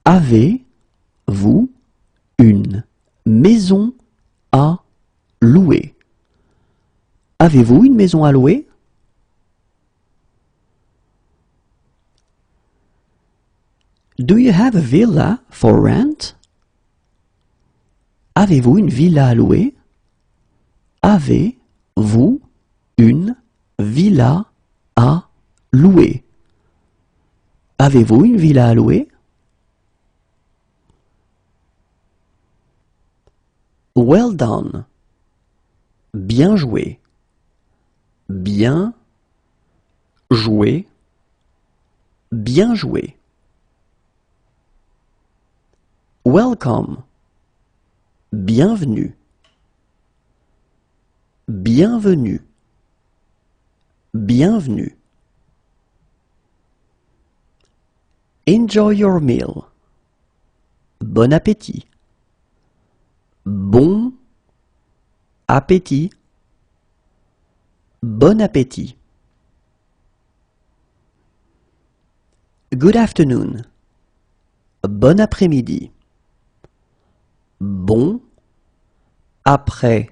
Speaker 1: Avez-vous une maison à louer? Avez-vous une maison à louer? Do you have a villa for rent? Avez-vous une villa à louer? Avez-vous une villa à louer? Avez-vous une villa à louer? Well done. Bien joué. Bien joué. Bien joué. Welcome. Bienvenue. Bienvenue. Bienvenue. Enjoy your meal. Bon appétit. Bon appétit. Bon appétit. Good afternoon. Bon après-midi. Bon après-midi.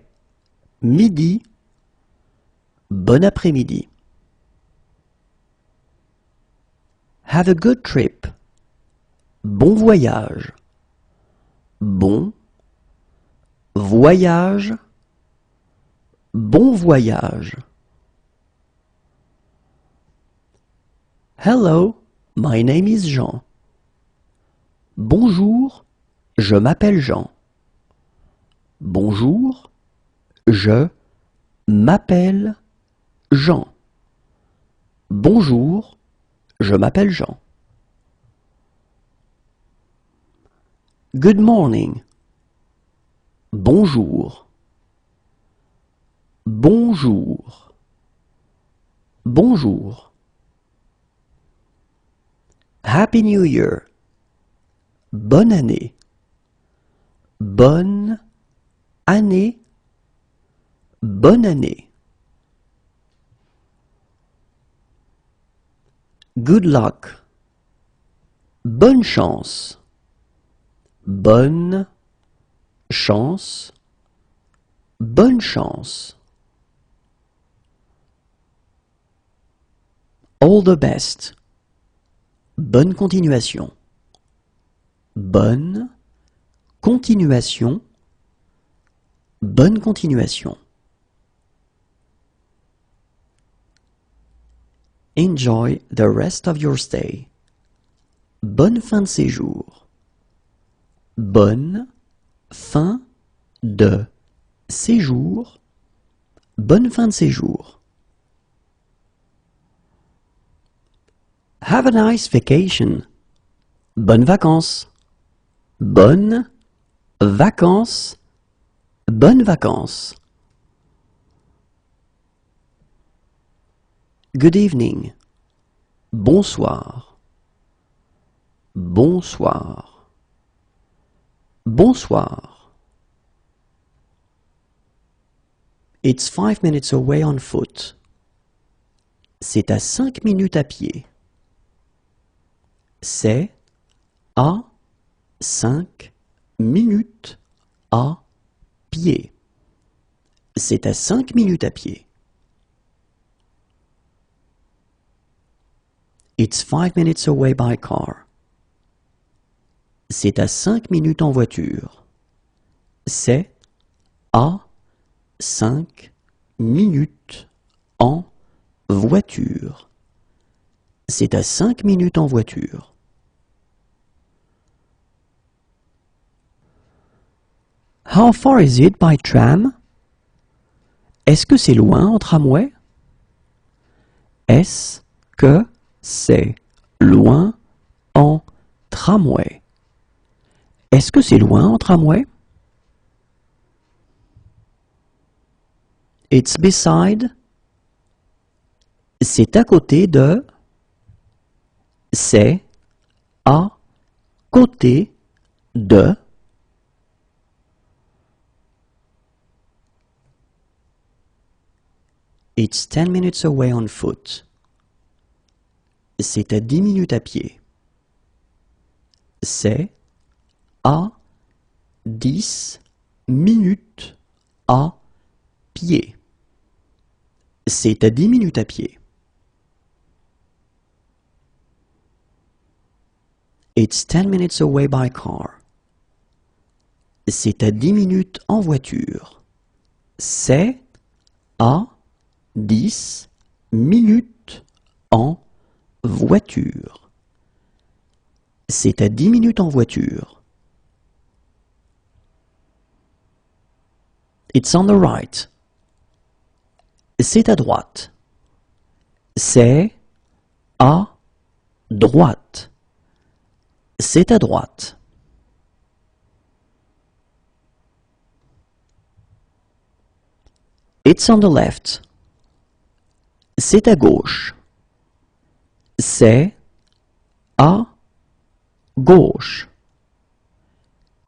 Speaker 1: Bon après-midi. Have a good trip. Bon voyage. Bon voyage. Bon voyage. Hello, my name is Jean. Bonjour, je m'appelle Jean. Bonjour, je m'appelle Jean. Bonjour, je m'appelle Jean. Good morning. Bonjour. Bonjour. Bonjour. Happy New Year. Bonne année. Bonne année. Bonne année. Good luck. Bonne chance. Bonne chance. Bonne chance. All the best. Bonne continuation. Bonne continuation. Bonne continuation. Enjoy the rest of your stay. Bonne fin de séjour. Bonne fin de séjour. Bonne fin de séjour. Have a nice vacation. Bonnes vacances. Bonnes vacances. Bonnes vacances. Good evening. Bonsoir. Bonsoir. Bonsoir. It's 5 minutes away on foot. C'est à 5 minutes à pied. C'est à 5 minutes à pied. C'est à 5 minutes à pied. It's 5 minutes away by car. C'est à 5 minutes en voiture. C'est à 5 minutes en voiture. C'est à 5 minutes en voiture. How far is it by tram? Est-ce que c'est loin en tramway? Est-ce que c'est loin en tramway? Est-ce que c'est loin en tramway? It's beside. C'est à côté de. C'est à côté de. It's 10 minutes away on foot. C'est à 10 minutes à pied. C'est à 10 minutes à pied. C'est à 10 minutes à pied. It's 10 minutes away by car. C'est à 10 minutes en voiture. C'est à 10 minutes en voiture. C'est à 10 minutes en voiture. It's on the right. C'est à droite. C'est à droite. C'est à droite. It's on the left. C'est à gauche. C'est à gauche.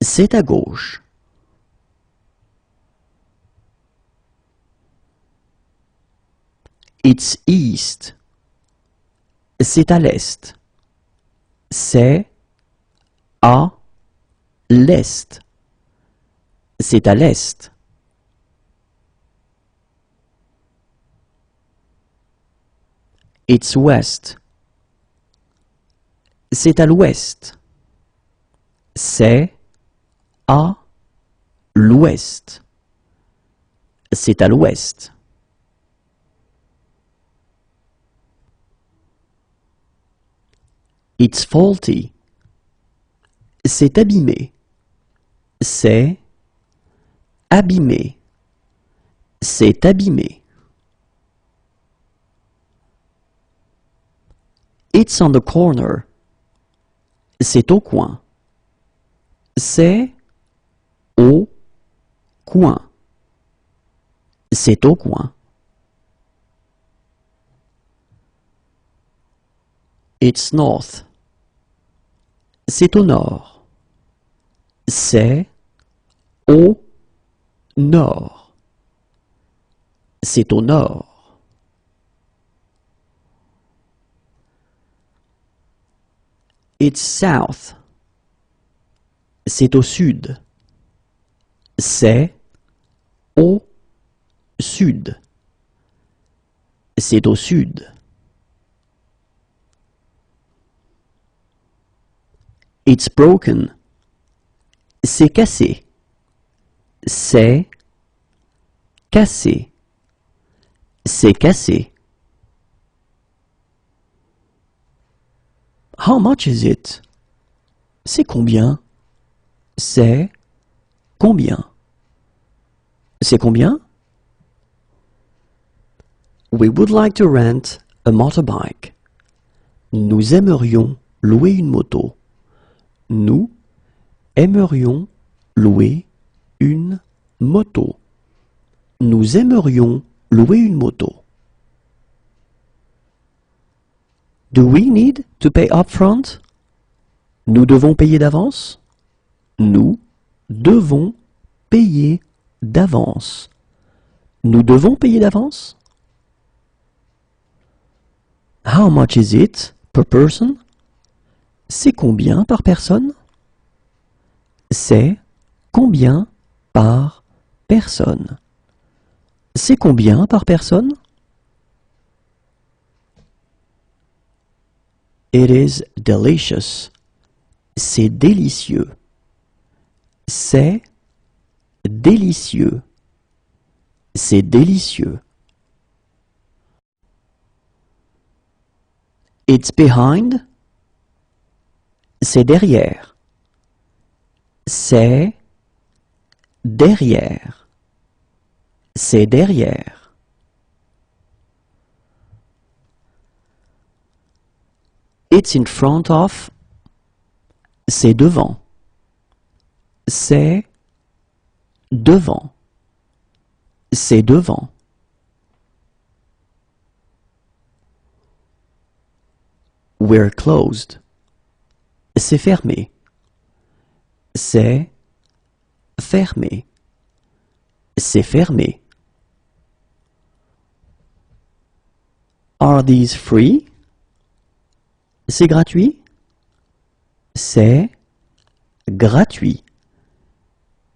Speaker 1: C'est à gauche. It's east. C'est à l'est. C'est à l'est. C'est à l'est. It's west. C'est à l'ouest. C'est à l'ouest. C'est à l'ouest. It's faulty. C'est abîmé. C'est abîmé. C'est abîmé. It's on the corner. C'est au coin. C'est au coin. C'est au coin. It's north. C'est au nord. C'est au nord. C'est au nord. It's south. C'est au sud. C'est au sud. C'est au sud. It's broken. C'est cassé. C'est cassé. C'est cassé. How much is it? C'est combien? C'est combien? C'est combien? We would like to rent a motorbike. Nous aimerions louer une moto. Nous aimerions louer une moto. Nous aimerions louer une moto. Do we need to pay upfront? Nous devons payer d'avance? Nous devons payer d'avance. Nous devons payer d'avance? How much is it per person? C'est combien par personne? C'est combien par personne? C'est combien par personne? It is delicious. C'est délicieux. C'est délicieux. C'est délicieux. It's behind. C'est derrière. C'est derrière. C'est derrière. It's in front of. C'est devant. C'est devant. C'est devant. We're closed. C'est fermé. C'est fermé. C'est fermé. Are these free? C'est gratuit? C'est gratuit.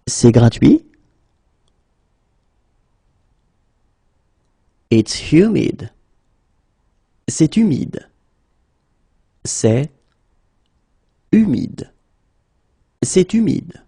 Speaker 1: C'est gratuit? It's humid. C'est humide. C'est humide. C'est humide.